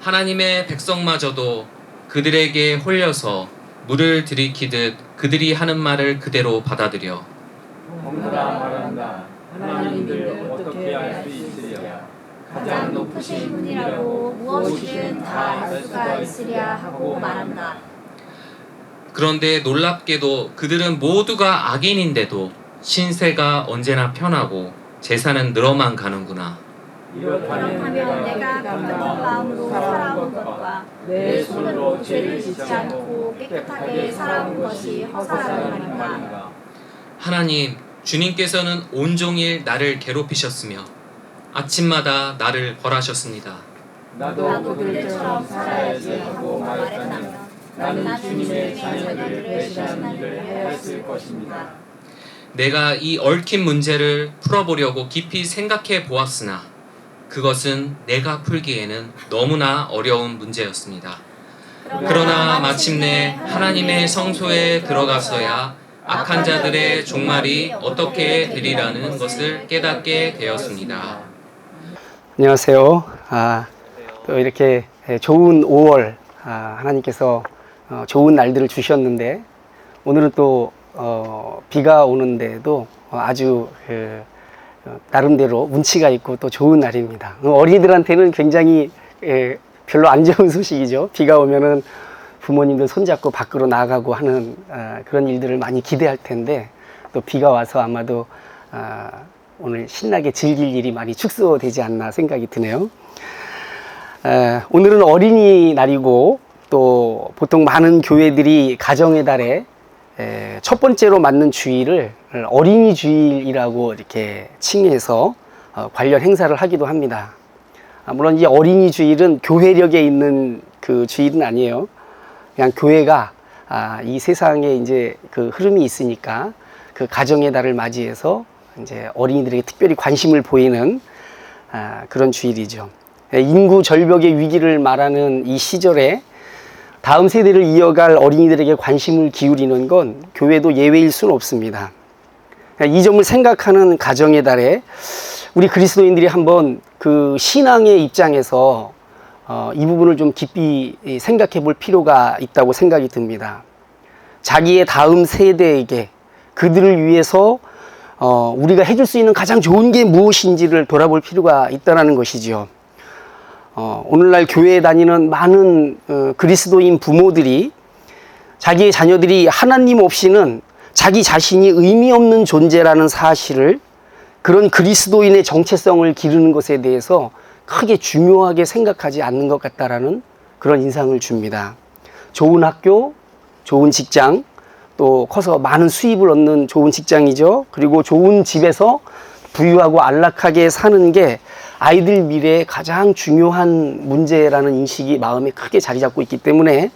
하나님의 백성마저도 그들에게 홀려서 물을 들이키듯 그들이 하는 말을 그대로 받아들여 먹노라 말한다. 하나님들 어떻게 알 수 있으랴. 가장 높으신 분이라고 무엇이든 다 알 수가 있으랴 하고 말한다. 그런데 놀랍게도 그들은 모두가 악인인데도 신세가 언제나 편하고 재산은 늘어만 가는구나. 그렇다면 내가 똑같은 마음으로 살아온 것과 내 손으로 죄를 짓지 않고 깨끗하게 살아온 것이 허사라고 하는가. 하나님, 주님께서는 온종일 나를 괴롭히셨으며 아침마다 나를 벌하셨습니다. 나도 그들처럼 살아야지 하고 말했다면 나는 주님의 자녀들을 배신하는 일을 해야했을 것입니다. 내가 이 얽힌 문제를 풀어보려고 깊이 생각해 보았으나 그것은 내가 풀기에는 너무나 어려운 문제였습니다. 그러나 마침내 하나님의 성소에 들어가서야 악한 자들의 종말이 어떻게 되리라는 것을 깨닫게 되었습니다. 안녕하세요. 또 이렇게 좋은 5월 하나님께서 좋은 날들을 주셨는데 오늘은 또 비가 오는데도 아주 나름대로 운치가 있고 또 좋은 날입니다. 어린이들한테는 굉장히 별로 안 좋은 소식이죠. 비가 오면은 부모님들 손잡고 밖으로 나가고 하는 그런 일들을 많이 기대할 텐데 또 비가 와서 아마도 오늘 신나게 즐길 일이 많이 축소되지 않나 생각이 드네요. 오늘은 어린이날이고 또 보통 많은 교회들이 가정의 달에 첫 번째로 맞는 주일을 어린이 주일이라고 이렇게 칭해서 관련 행사를 하기도 합니다. 물론 이 어린이 주일은 교회력에 있는 그 주일은 아니에요. 그냥 교회가 이 세상에 이제 그 흐름이 있으니까 그 가정의 달을 맞이해서 이제 어린이들에게 특별히 관심을 보이는 그런 주일이죠. 인구 절벽의 위기를 말하는 이 시절에 다음 세대를 이어갈 어린이들에게 관심을 기울이는 건 교회도 예외일 수는 없습니다. 이 점을 생각하는 가정의 달에 우리 그리스도인들이 한번 그 신앙의 입장에서 이 부분을 좀 깊이 생각해 볼 필요가 있다고 생각이 듭니다. 자기의 다음 세대에게 그들을 위해서 우리가 해줄 수 있는 가장 좋은 게 무엇인지를 돌아볼 필요가 있다는 것이죠. 오늘날 교회에 다니는 많은 그리스도인 부모들이 자기의 자녀들이 하나님 없이는 자기 자신이 의미 없는 존재라는 사실을 그런 그리스도인의 정체성을 기르는 것에 대해서 크게 중요하게 생각하지 않는 것 같다라는 그런 인상을 줍니다. 좋은 학교, 좋은 직장, 또 커서 많은 수입을 얻는 좋은 직장이죠. 그리고 좋은 집에서 부유하고 안락하게 사는 게 아이들 미래에 가장 중요한 문제라는 인식이 마음에 크게 자리 잡고 있기 때문에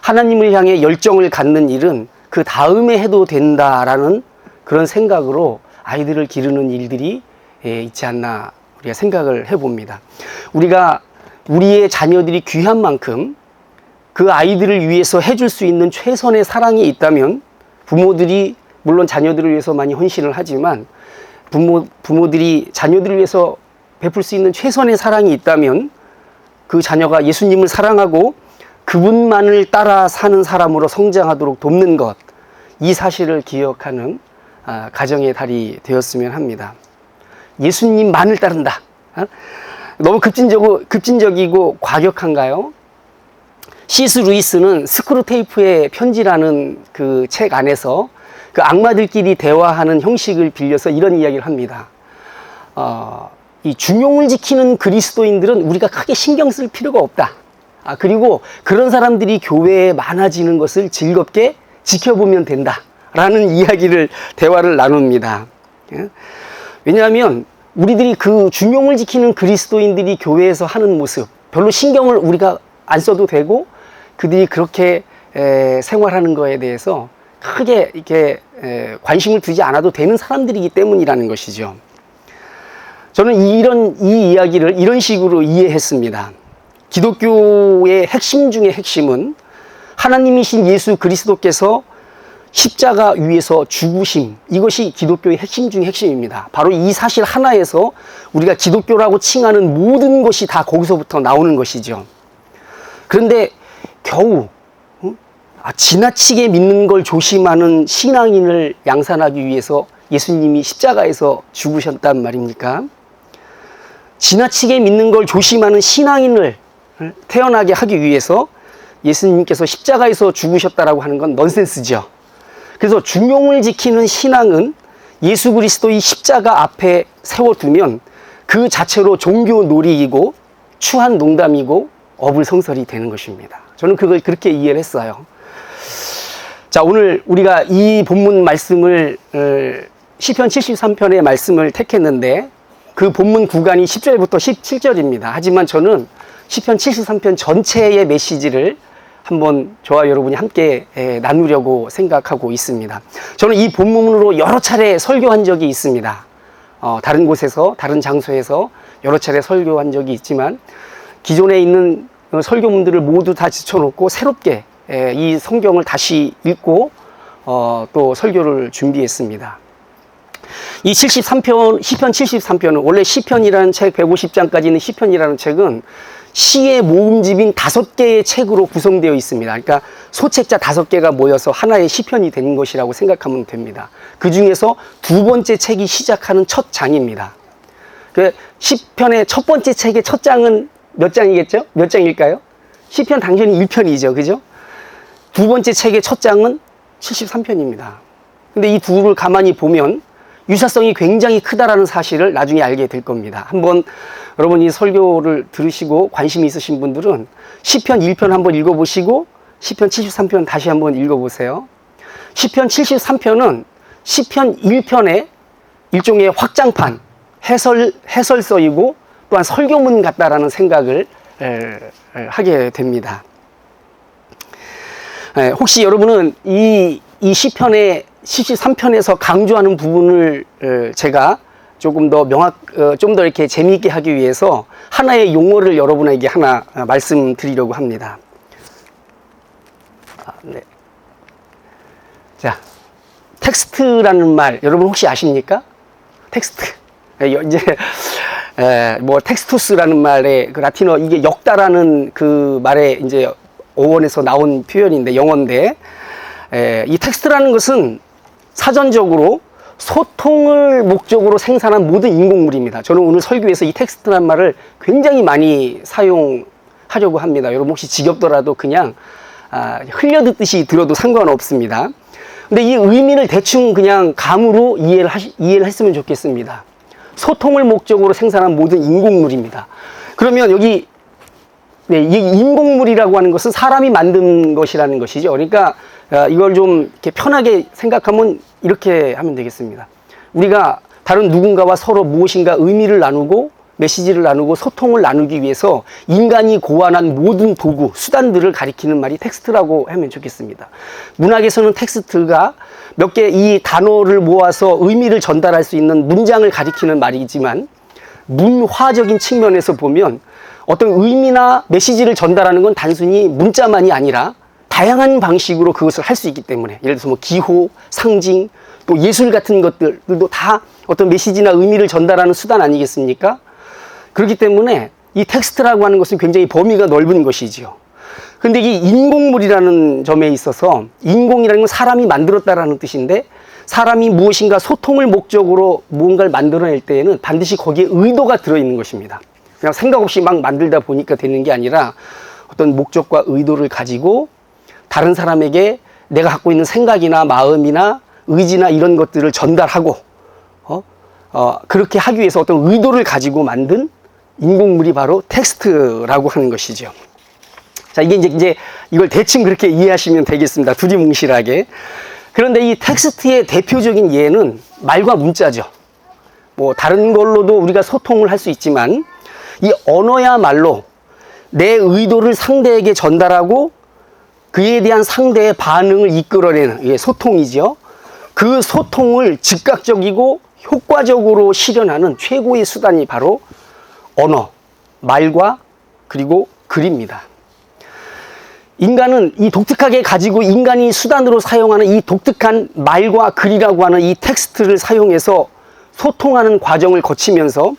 하나님을 향해 열정을 갖는 일은 그 다음에 해도 된다라는 그런 생각으로 아이들을 기르는 일들이 있지 않나 우리가 생각을 해봅니다. 우리가 우리의 자녀들이 귀한 만큼 그 아이들을 위해서 해줄 수 있는 최선의 사랑이 있다면 부모들이 물론 자녀들을 위해서 많이 헌신을 하지만 부모들이 자녀들을 위해서 베풀 수 있는 최선의 사랑이 있다면 그 자녀가 예수님을 사랑하고 그분만을 따라 사는 사람으로 성장하도록 돕는 것, 이 사실을 기억하는 가정의 달이 되었으면 합니다. 예수님만을 따른다. 너무 급진적이고 과격한가요? C.S. 루이스는 스크루테이프의 편지라는 그 책 안에서 그 악마들끼리 대화하는 형식을 빌려서 이런 이야기를 합니다. 이 중용을 지키는 그리스도인들은 우리가 크게 신경 쓸 필요가 없다. 그리고 그런 사람들이 교회에 많아지는 것을 즐겁게 지켜보면 된다. 라는 대화를 나눕니다. 왜냐하면 우리들이 그 중용을 지키는 그리스도인들이 교회에서 하는 모습, 별로 신경을 우리가 안 써도 되고 그들이 그렇게 생활하는 거에 대해서 크게 이렇게 관심을 두지 않아도 되는 사람들이기 때문이라는 것이죠. 저는 이 이야기를 이런 식으로 이해했습니다. 기독교의 핵심 중의 핵심은 하나님이신 예수 그리스도께서 십자가 위에서 죽으심, 이것이 기독교의 핵심 중의 핵심입니다. 바로 이 사실 하나에서 우리가 기독교라고 칭하는 모든 것이 다 거기서부터 나오는 것이죠. 그런데 겨우 지나치게 믿는 걸 조심하는 신앙인을 양산하기 위해서 예수님이 십자가에서 죽으셨단 말입니까? 지나치게 믿는 걸 조심하는 신앙인을 태어나게 하기 위해서 예수님께서 십자가에서 죽으셨다라고 하는 건 넌센스죠. 그래서 중용을 지키는 신앙은 예수 그리스도의 십자가 앞에 세워두면 그 자체로 종교 놀이이고 추한 농담이고 어불성설이 되는 것입니다. 저는 그걸 그렇게 이해를 했어요. 자, 오늘 우리가 이 본문 말씀을 시편 73편의 말씀을 택했는데 그 본문 구간이 10절부터 17절입니다. 하지만 저는 시편 73편 전체의 메시지를 한번 저와 여러분이 함께 나누려고 생각하고 있습니다. 저는 이 본문으로 여러 차례 설교한 적이 있습니다. 다른 곳에서, 다른 장소에서 여러 차례 설교한 적이 있지만 기존에 있는 설교문들을 모두 다 지쳐놓고 새롭게 이 성경을 다시 읽고 또 설교를 준비했습니다. 이 73편, 시편 73편은 원래 시편이라는 책 150장까지 있는 시편이라는 책은 시의 모음집인 5개의 책으로 구성되어 있습니다. 그러니까 소책자 5개가 모여서 하나의 시편이 된 것이라고 생각하면 됩니다. 그 중에서 두 번째 책이 시작하는 첫 장입니다. 그 시편의 첫 번째 책의 첫 장은 몇 장이겠죠? 몇 장일까요? 시편 당연히 1편이죠. 그죠? 두 번째 책의 첫 장은 73편입니다. 근데 이 둘을 가만히 보면 유사성이 굉장히 크다라는 사실을 나중에 알게 될 겁니다. 한번 여러분이 설교를 들으시고 관심이 있으신 분들은 시편 1편 한번 읽어보시고 시편 73편 다시 한번 읽어보세요. 시편 73편은 시편 1편의 일종의 확장판, 해설서이고 또한 설교문 같다라는 생각을 하게 됩니다. 혹시 여러분은 이 시편의 73편에서 강조하는 부분을 제가 조금 더 좀 더 이렇게 재미있게 하기 위해서 하나의 용어를 여러분에게 하나 말씀드리려고 합니다. 네. 자, 텍스트라는 말 여러분 혹시 아십니까? 텍스트. 이제 뭐 텍스투스라는 말의 그 라틴어 이게 역다라는 그 말의 이제 어원에서 나온 표현인데 영어인데 이 텍스트라는 것은 사전적으로 소통을 목적으로 생산한 모든 인공물입니다. 저는 오늘 설교에서 이 텍스트라는 말을 굉장히 많이 사용하려고 합니다. 여러분 혹시 지겹더라도 그냥 흘려듣듯이 들어도 상관없습니다. 근데 이 의미를 대충 그냥 감으로 이해를 했으면 좋겠습니다. 소통을 목적으로 생산한 모든 인공물입니다. 그러면 여기 이 인공물이라고 하는 것은 사람이 만든 것이라는 것이죠. 그러니까 이걸 좀 이렇게 편하게 생각하면 이렇게 하면 되겠습니다. 우리가 다른 누군가와 서로 무엇인가 의미를 나누고 메시지를 나누고 소통을 나누기 위해서 인간이 고안한 모든 도구, 수단들을 가리키는 말이 텍스트라고 하면 좋겠습니다. 문학에서는 텍스트가 몇 개 이 단어를 모아서 의미를 전달할 수 있는 문장을 가리키는 말이지만 문화적인 측면에서 보면 어떤 의미나 메시지를 전달하는 건 단순히 문자만이 아니라 다양한 방식으로 그것을 할 수 있기 때문에 예를 들어서 뭐 기호, 상징, 또 예술 같은 것들도 다 어떤 메시지나 의미를 전달하는 수단 아니겠습니까? 그렇기 때문에 이 텍스트라고 하는 것은 굉장히 범위가 넓은 것이지요. 근데 이 인공물이라는 점에 있어서 인공이라는 건 사람이 만들었다라는 뜻인데 사람이 무엇인가 소통을 목적으로 무언가를 만들어낼 때에는 반드시 거기에 의도가 들어있는 것입니다. 그냥 생각 없이 막 만들다 보니까 되는 게 아니라 어떤 목적과 의도를 가지고 다른 사람에게 내가 갖고 있는 생각이나 마음이나 의지나 이런 것들을 전달하고 그렇게 하기 위해서 어떤 의도를 가지고 만든 인공물이 바로 텍스트라고 하는 것이죠. 자, 이게 이제 이걸 대충 그렇게 이해하시면 되겠습니다. 두리뭉실하게. 그런데 이 텍스트의 대표적인 예는 말과 문자죠. 뭐 다른 걸로도 우리가 소통을 할 수 있지만 이 언어야말로 내 의도를 상대에게 전달하고 그에 대한 상대의 반응을 이끌어내는 소통이죠. 그 소통을 즉각적이고 효과적으로 실현하는 최고의 수단이 바로 언어, 말과 그리고 글입니다. 인간은 이 독특하게 가지고 인간이 수단으로 사용하는 이 독특한 말과 글이라고 하는 이 텍스트를 사용해서 소통하는 과정을 거치면서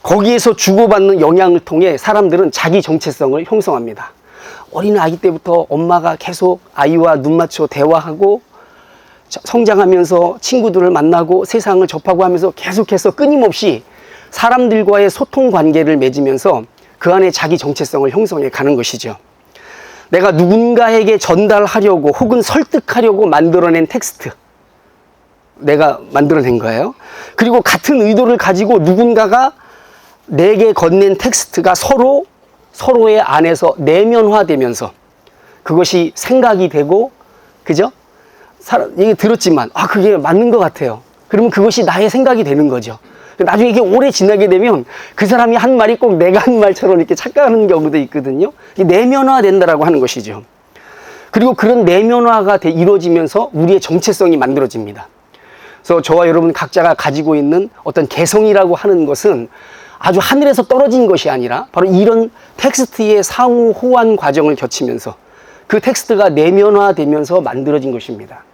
거기에서 주고받는 영향을 통해 사람들은 자기 정체성을 형성합니다. 어린 아기 때부터 엄마가 계속 아이와 눈 맞춰 대화하고 성장하면서 친구들을 만나고 세상을 접하고 하면서 계속해서 끊임없이 사람들과의 소통 관계를 맺으면서 그 안에 자기 정체성을 형성해 가는 것이죠. 내가 누군가에게 전달하려고 혹은 설득하려고 만들어낸 텍스트, 내가 만들어낸 거예요. 그리고 같은 의도를 가지고 누군가가 내게 건넨 텍스트가 서로의 안에서 내면화되면서 그것이 생각이 되고, 그죠? 얘기 들었지만 그게 맞는 것 같아요. 그러면 그것이 나의 생각이 되는 거죠. 나중에 이게 오래 지나게 되면 그 사람이 한 말이 꼭 내가 한 말처럼 이렇게 착각하는 경우도 있거든요. 이게 내면화된다라고 하는 것이죠. 그리고 그런 내면화가 이루어지면서 우리의 정체성이 만들어집니다. 그래서 저와 여러분 각자가 가지고 있는 어떤 개성이라고 하는 것은 아주 하늘에서 떨어진 것이 아니라 바로 이런 텍스트의 상호 호환 과정을 거치면서 그 텍스트가 내면화되면서 만들어진 것입니다.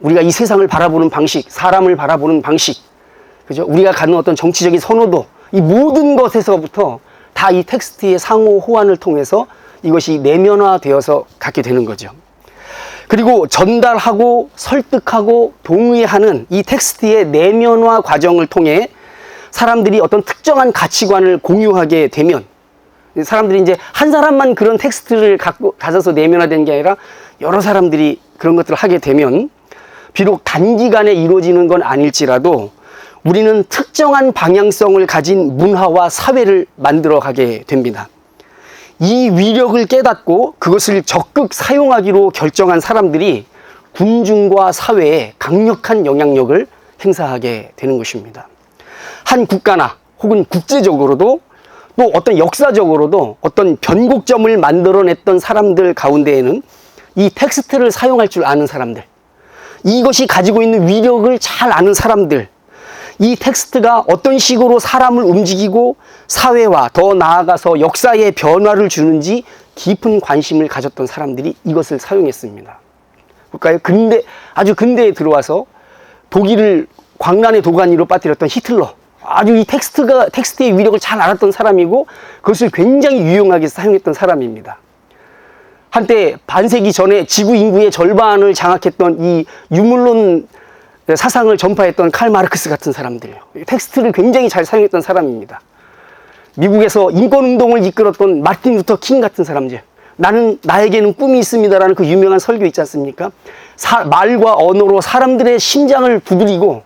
우리가 이 세상을 바라보는 방식, 사람을 바라보는 방식, 그죠? 우리가 갖는 어떤 정치적인 선호도, 이 모든 것에서부터 다 이 텍스트의 상호 호환을 통해서 이것이 내면화되어서 갖게 되는 거죠. 그리고 전달하고 설득하고 동의하는 이 텍스트의 내면화 과정을 통해 사람들이 어떤 특정한 가치관을 공유하게 되면, 사람들이 이제 한 사람만 그런 텍스트를 가져서 내면화된 게 아니라 여러 사람들이 그런 것들을 하게 되면 비록 단기간에 이루어지는 건 아닐지라도 우리는 특정한 방향성을 가진 문화와 사회를 만들어가게 됩니다. 이 위력을 깨닫고 그것을 적극 사용하기로 결정한 사람들이 군중과 사회에 강력한 영향력을 행사하게 되는 것입니다. 한 국가나 혹은 국제적으로도 또 어떤 역사적으로도 어떤 변곡점을 만들어냈던 사람들 가운데에는 이 텍스트를 사용할 줄 아는 사람들, 이것이 가지고 있는 위력을 잘 아는 사람들, 이 텍스트가 어떤 식으로 사람을 움직이고 사회와 더 나아가서 역사에 변화를 주는지 깊은 관심을 가졌던 사람들이 이것을 사용했습니다. 볼까요? 아주 근대에 들어와서 독일을 광란의 도가니로 빠뜨렸던 히틀러, 아주 이 텍스트의 위력을 잘 알았던 사람이고 그것을 굉장히 유용하게 사용했던 사람입니다. 한때 반세기 전에 지구 인구의 절반을 장악했던 이 유물론 사상을 전파했던 칼 마르크스 같은 사람들, 텍스트를 굉장히 잘 사용했던 사람입니다. 미국에서 인권운동을 이끌었던 마틴 루터 킹 같은 사람들, 나에게는 꿈이 있습니다라는 그 유명한 설교 있지 않습니까? 말과 언어로 사람들의 심장을 두드리고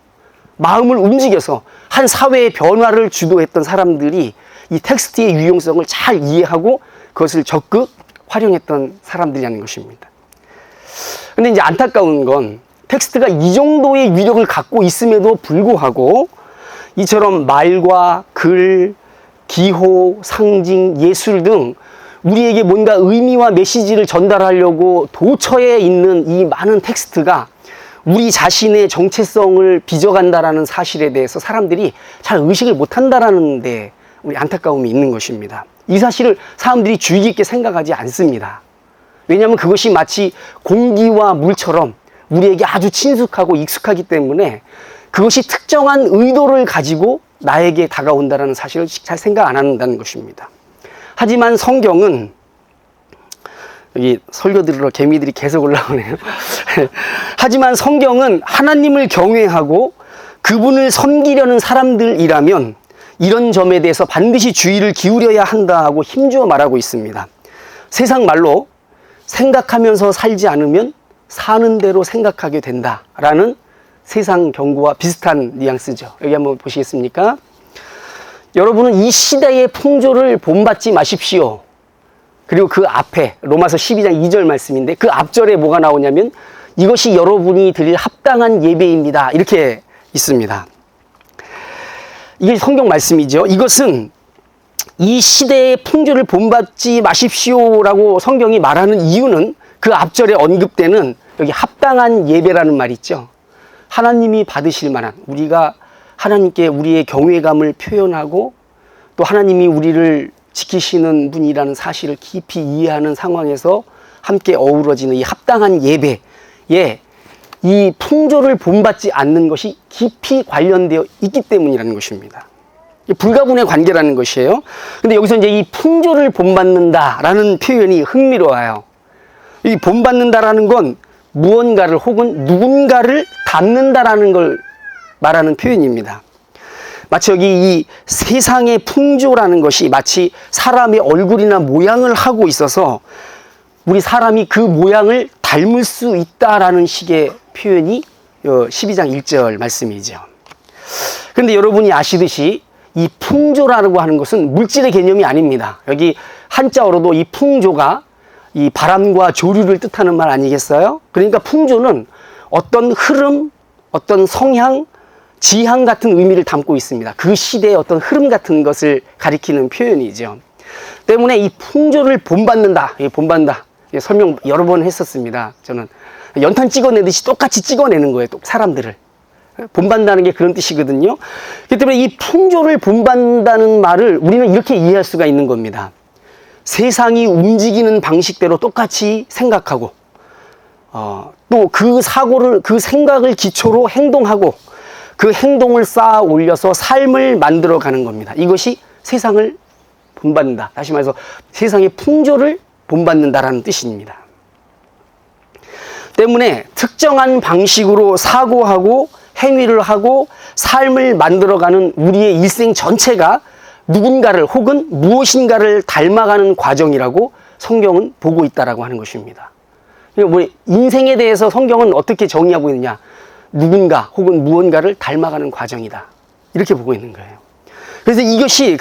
마음을 움직여서 한 사회의 변화를 주도했던 사람들이 이 텍스트의 유용성을 잘 이해하고 그것을 적극 활용했던 사람들이라는 것입니다. 근데 이제 안타까운 건 텍스트가 이 정도의 위력을 갖고 있음에도 불구하고 이처럼 말과 글, 기호, 상징, 예술 등 우리에게 뭔가 의미와 메시지를 전달하려고 도처에 있는 이 많은 텍스트가 우리 자신의 정체성을 빚어간다라는 사실에 대해서 사람들이 잘 의식을 못한다라는 데 우리 안타까움이 있는 것입니다. 이 사실을 사람들이 주의 깊게 생각하지 않습니다. 왜냐하면 그것이 마치 공기와 물처럼 우리에게 아주 친숙하고 익숙하기 때문에 그것이 특정한 의도를 가지고 나에게 다가온다는 사실을 잘 생각 안 한다는 것입니다. 하지만 성경은, 여기 설교 들으러 개미들이 계속 올라오네요. 하지만 성경은 하나님을 경외하고 그분을 섬기려는 사람들이라면 이런 점에 대해서 반드시 주의를 기울여야 한다고 힘주어 말하고 있습니다. 세상 말로 생각하면서 살지 않으면 사는 대로 생각하게 된다라는 세상 경고와 비슷한 뉘앙스죠. 여기 한번 보시겠습니까? 여러분은 이 시대의 풍조를 본받지 마십시오. 그리고 그 앞에 로마서 12장 2절 말씀인데 그 앞절에 뭐가 나오냐면 이것이 여러분이 드릴 합당한 예배입니다. 이렇게 있습니다. 이게 성경 말씀이죠. 이것은 이 시대의 풍조를 본받지 마십시오라고 성경이 말하는 이유는 그 앞절에 언급되는 여기 합당한 예배라는 말이 있죠. 하나님이 받으실 만한, 우리가 하나님께 우리의 경외감을 표현하고 또 하나님이 우리를 지키시는 분이라는 사실을 깊이 이해하는 상황에서 함께 어우러지는 이 합당한 예배에 이 풍조를 본받지 않는 것이 깊이 관련되어 있기 때문이라는 것입니다. 불가분의 관계라는 것이에요. 근데 여기서 이제 이 풍조를 본받는다라는 표현이 흥미로워요. 이 본받는다라는 건 무언가를 혹은 누군가를 닮는다라는 걸 말하는 표현입니다. 마치 여기 이 세상의 풍조라는 것이 마치 사람의 얼굴이나 모양을 하고 있어서 우리 사람이 그 모양을 닮을 수 있다라는 식의 표현이 12장 1절 말씀이죠. 그런데 여러분이 아시듯이 이 풍조라고 하는 것은 물질의 개념이 아닙니다. 여기 한자어로도 이 풍조가 이 바람과 조류를 뜻하는 말 아니겠어요? 그러니까 풍조는 어떤 흐름, 어떤 성향, 지향 같은 의미를 담고 있습니다. 그 시대의 어떤 흐름 같은 것을 가리키는 표현이죠. 때문에 이 풍조를 본받는다, 본받는다. 설명 여러 번 했었습니다. 저는 연탄 찍어내듯이 똑같이 찍어내는 거예요. 또 사람들을. 본받는다는 게 그런 뜻이거든요. 그렇기 때문에 이 풍조를 본받는다는 말을 우리는 이렇게 이해할 수가 있는 겁니다. 세상이 움직이는 방식대로 똑같이 생각하고 또 그 사고를, 그 생각을 기초로 행동하고 그 행동을 쌓아 올려서 삶을 만들어 가는 겁니다. 이것이 세상을 본받는다. 다시 말해서 세상의 풍조를 본받는다라는 뜻입니다. 때문에 특정한 방식으로 사고하고 행위를 하고 삶을 만들어가는 우리의 일생 전체가 누군가를 혹은 무엇인가를 닮아가는 과정이라고 성경은 보고 있다라고 하는 것입니다. 우리 인생에 대해서 성경은 어떻게 정의하고 있느냐? 누군가 혹은 무언가를 닮아가는 과정이다. 이렇게 보고 있는 거예요. 그래서 이것이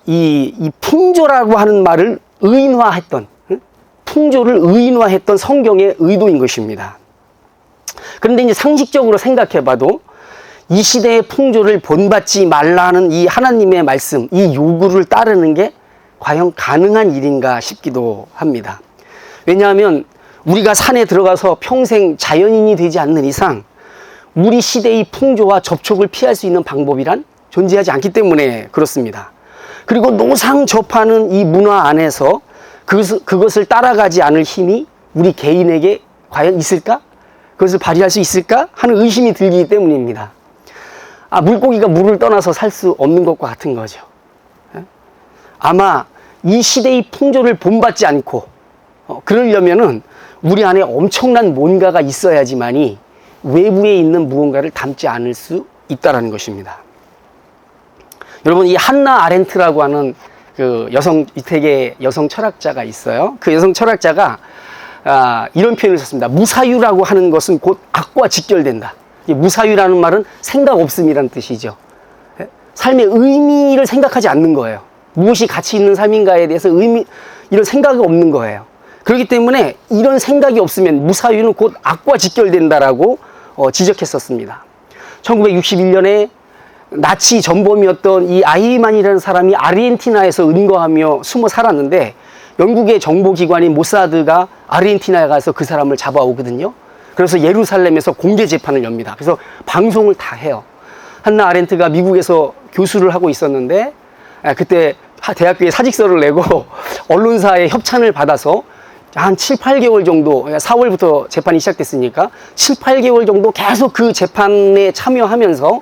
이 풍조라고 하는 말을 의인화했던, 풍조를 의인화했던 성경의 의도인 것입니다. 그런데 이제 상식적으로 생각해 봐도 이 시대의 풍조를 본받지 말라는 이 하나님의 말씀, 이 요구를 따르는 게 과연 가능한 일인가 싶기도 합니다. 왜냐하면 우리가 산에 들어가서 평생 자연인이 되지 않는 이상 우리 시대의 풍조와 접촉을 피할 수 있는 방법이란 존재하지 않기 때문에 그렇습니다. 그리고 노상 접하는 이 문화 안에서 그것을 따라가지 않을 힘이 우리 개인에게 과연 있을까? 그것을 발휘할 수 있을까? 하는 의심이 들기 때문입니다. 물고기가 물을 떠나서 살 수 없는 것과 같은 거죠. 아마 이 시대의 풍조를 본받지 않고 그러려면은 우리 안에 엄청난 뭔가가 있어야지만이 외부에 있는 무언가를 담지 않을 수 있다라는 것입니다. 여러분, 이 한나 아렌트라고 하는 그 이태계 여성 철학자가 있어요. 그 여성 철학자가 이런 표현을 썼습니다. 무사유라고 하는 것은 곧 악과 직결된다. 무사유라는 말은 생각 없음이라는 뜻이죠. 삶의 의미를 생각하지 않는 거예요. 무엇이 가치 있는 삶인가에 대해서 이런 생각이 없는 거예요. 그렇기 때문에 이런 생각이 없으면 무사유는 곧 악과 직결된다라고 지적했었습니다. 1961년에 나치 전범이었던 이 아이만이라는 사람이 아르헨티나에서 은거하며 숨어 살았는데 영국의 정보기관인 모사드가 아르헨티나에 가서 그 사람을 잡아오거든요. 그래서 예루살렘에서 공개 재판을 엽니다. 그래서 방송을 다 해요. 한나 아렌트가 미국에서 교수를 하고 있었는데 그때 대학교에 사직서를 내고 언론사의 협찬을 받아서 한 7, 8개월 정도, 4월부터 재판이 시작됐으니까 7, 8개월 정도 계속 그 재판에 참여하면서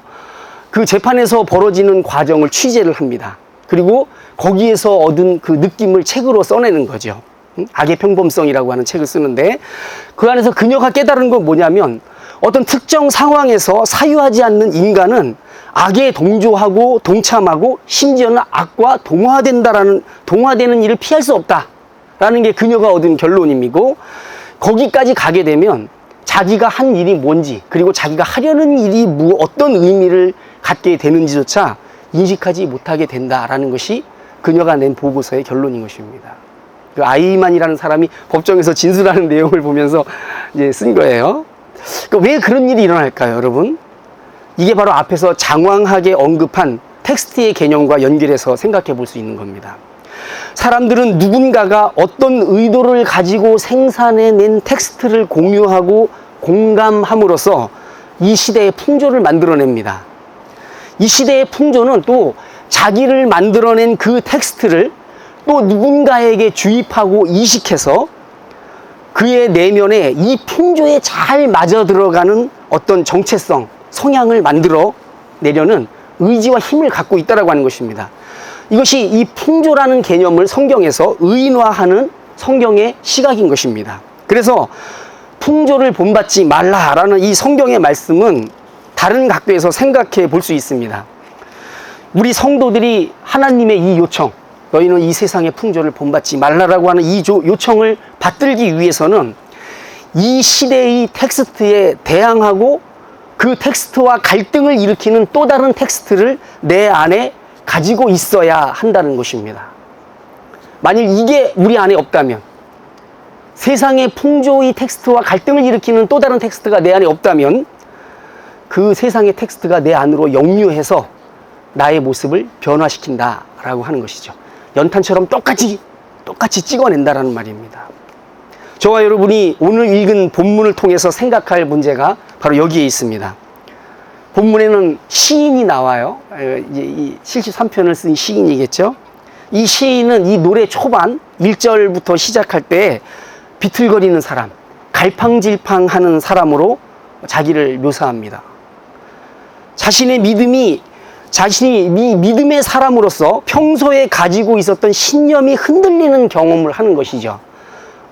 그 재판에서 벌어지는 과정을 취재를 합니다. 그리고 거기에서 얻은 그 느낌을 책으로 써내는 거죠. 악의 평범성이라고 하는 책을 쓰는데 그 안에서 그녀가 깨달은 건 뭐냐면 어떤 특정 상황에서 사유하지 않는 인간은 악에 동조하고 동참하고 심지어는 악과 동화되는 일을 피할 수 없다라는 게 그녀가 얻은 결론이고, 거기까지 가게 되면 자기가 한 일이 뭔지 그리고 자기가 하려는 일이 어떤 의미를 갖게 되는지조차 인식하지 못하게 된다라는 것이 그녀가 낸 보고서의 결론인 것입니다. 그 아이만이라는 사람이 법정에서 진술하는 내용을 보면서 이제 쓴 거예요. 그러니까 왜 그런 일이 일어날까요, 여러분? 이게 바로 앞에서 장황하게 언급한 텍스트의 개념과 연결해서 생각해 볼 수 있는 겁니다. 사람들은 누군가가 어떤 의도를 가지고 생산해낸 텍스트를 공유하고 공감함으로써 이 시대의 풍조를 만들어냅니다. 이 시대의 풍조는 또 자기를 만들어낸 그 텍스트를 또 누군가에게 주입하고 이식해서 그의 내면에 이 풍조에 잘 맞아 들어가는 어떤 정체성, 성향을 만들어 내려는 의지와 힘을 갖고 있다라고 하는 것입니다. 이것이 이 풍조라는 개념을 성경에서 의인화하는 성경의 시각인 것입니다. 그래서 풍조를 본받지 말라라는 이 성경의 말씀은 다른 각도에서 생각해 볼 수 있습니다. 우리 성도들이 하나님의 이 요청, 너희는 이 세상의 풍조를 본받지 말라라고 하는 이 요청을 받들기 위해서는 이 시대의 텍스트에 대항하고 그 텍스트와 갈등을 일으키는 또 다른 텍스트를 내 안에 가지고 있어야 한다는 것입니다. 만일 이게 우리 안에 없다면, 세상의 풍조의 텍스트와 갈등을 일으키는 또 다른 텍스트가 내 안에 없다면 그 세상의 텍스트가 내 안으로 역류해서 나의 모습을 변화시킨다라고 하는 것이죠. 연탄처럼 똑같이 찍어낸다라는 말입니다. 저와 여러분이 오늘 읽은 본문을 통해서 생각할 문제가 바로 여기에 있습니다. 본문에는 시인이 나와요. 이 73편을 쓴 시인이겠죠. 이 시인은 이 노래 초반 1절부터 시작할 때 비틀거리는 사람, 갈팡질팡하는 사람으로 자기를 묘사합니다. 자신이 믿음의 사람으로서 평소에 가지고 있었던 신념이 흔들리는 경험을 하는 것이죠.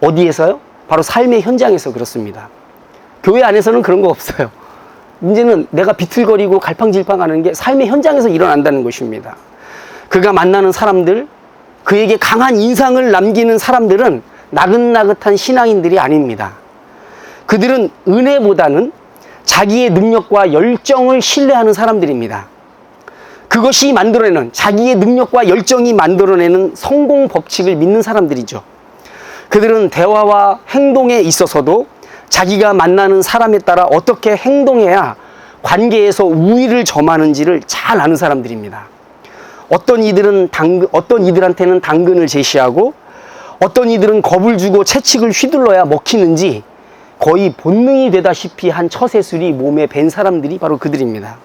어디에서요? 바로 삶의 현장에서 그렇습니다. 교회 안에서는 그런 거 없어요. 문제는 내가 비틀거리고 갈팡질팡하는 게 삶의 현장에서 일어난다는 것입니다. 그가 만나는 사람들, 그에게 강한 인상을 남기는 사람들은 나긋나긋한 신앙인들이 아닙니다. 그들은 은혜보다는 자기의 능력과 열정을 신뢰하는 사람들입니다. 그것이 만들어내는, 자기의 능력과 열정이 만들어내는 성공 법칙을 믿는 사람들이죠. 그들은 대화와 행동에 있어서도 자기가 만나는 사람에 따라 어떻게 행동해야 관계에서 우위를 점하는지를 잘 아는 사람들입니다. 어떤 이들한테는 당근을 제시하고 어떤 이들은 겁을 주고 채찍을 휘둘러야 먹히는지 거의 본능이 되다시피 한 처세술이 몸에 밴 사람들이 바로 그들입니다.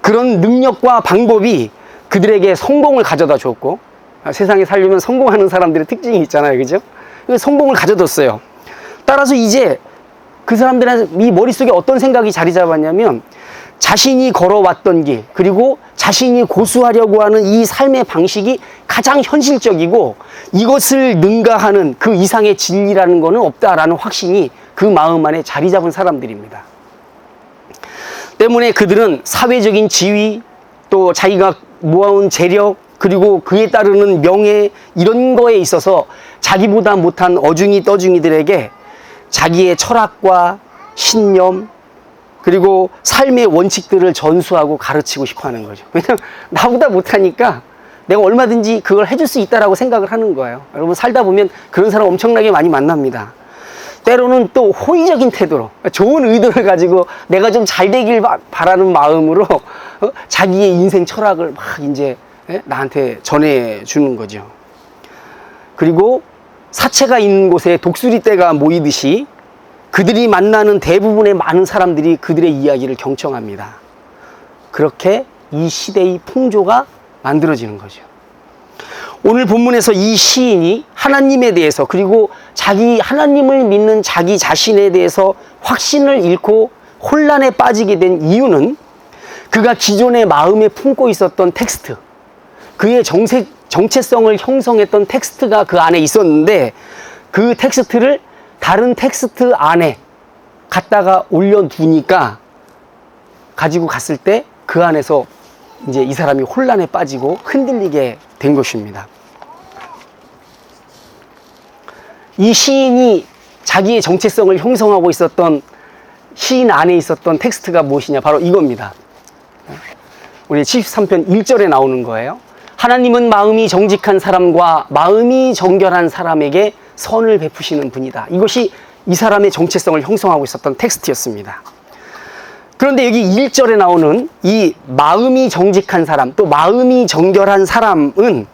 그런 능력과 방법이 그들에게 성공을 가져다 줬고, 세상에 살려면 성공하는 사람들의 특징이 있잖아요, 그죠? 성공을 가져뒀어요. 따라서 이제 그 사람들의 이 머릿속에 어떤 생각이 자리 잡았냐면, 자신이 걸어왔던 길, 그리고 자신이 고수하려고 하는 이 삶의 방식이 가장 현실적이고 이것을 능가하는 그 이상의 진리라는 것은 없다라는 확신이 그 마음 안에 자리 잡은 사람들입니다. 때문에 그들은 사회적인 지위, 또 자기가 모아온 재력, 그리고 그에 따르는 명예, 이런 거에 있어서 자기보다 못한 어중이 떠중이들에게 자기의 철학과 신념, 그리고 삶의 원칙들을 전수하고 가르치고 싶어 하는 거죠. 왜냐면 나보다 못하니까 내가 얼마든지 그걸 해줄 수 있다라고 생각을 하는 거예요. 여러분, 살다 보면 그런 사람 엄청나게 많이 만납니다. 때로는 또 호의적인 태도로, 좋은 의도를 가지고 내가 좀 잘 되길 바라는 마음으로 자기의 인생 철학을 막 이제 나한테 전해주는 거죠. 그리고 사체가 있는 곳에 독수리떼가 모이듯이 그들이 만나는 대부분의 많은 사람들이 그들의 이야기를 경청합니다. 그렇게 이 시대의 풍조가 만들어지는 거죠. 오늘 본문에서 이 시인이 하나님에 대해서, 그리고 하나님을 믿는 자기 자신에 대해서 확신을 잃고 혼란에 빠지게 된 이유는 그가 기존의 마음에 품고 있었던 텍스트, 그의 정체성을 형성했던 텍스트가 그 안에 있었는데, 그 텍스트를 다른 텍스트 안에 갖다가 올려두니까, 가지고 갔을 때 그 안에서 이제 이 사람이 혼란에 빠지고 흔들리게 된 것입니다. 이 시인이 자기의 정체성을 형성하고 있었던, 시인 안에 있었던 텍스트가 무엇이냐, 바로 이겁니다. 우리 73편 1절에 나오는 거예요. 하나님은 마음이 정직한 사람과 마음이 정결한 사람에게 선을 베푸시는 분이다. 이것이 이 사람의 정체성을 형성하고 있었던 텍스트였습니다. 그런데 여기 1절에 나오는 이 마음이 정직한 사람, 또 마음이 정결한 사람은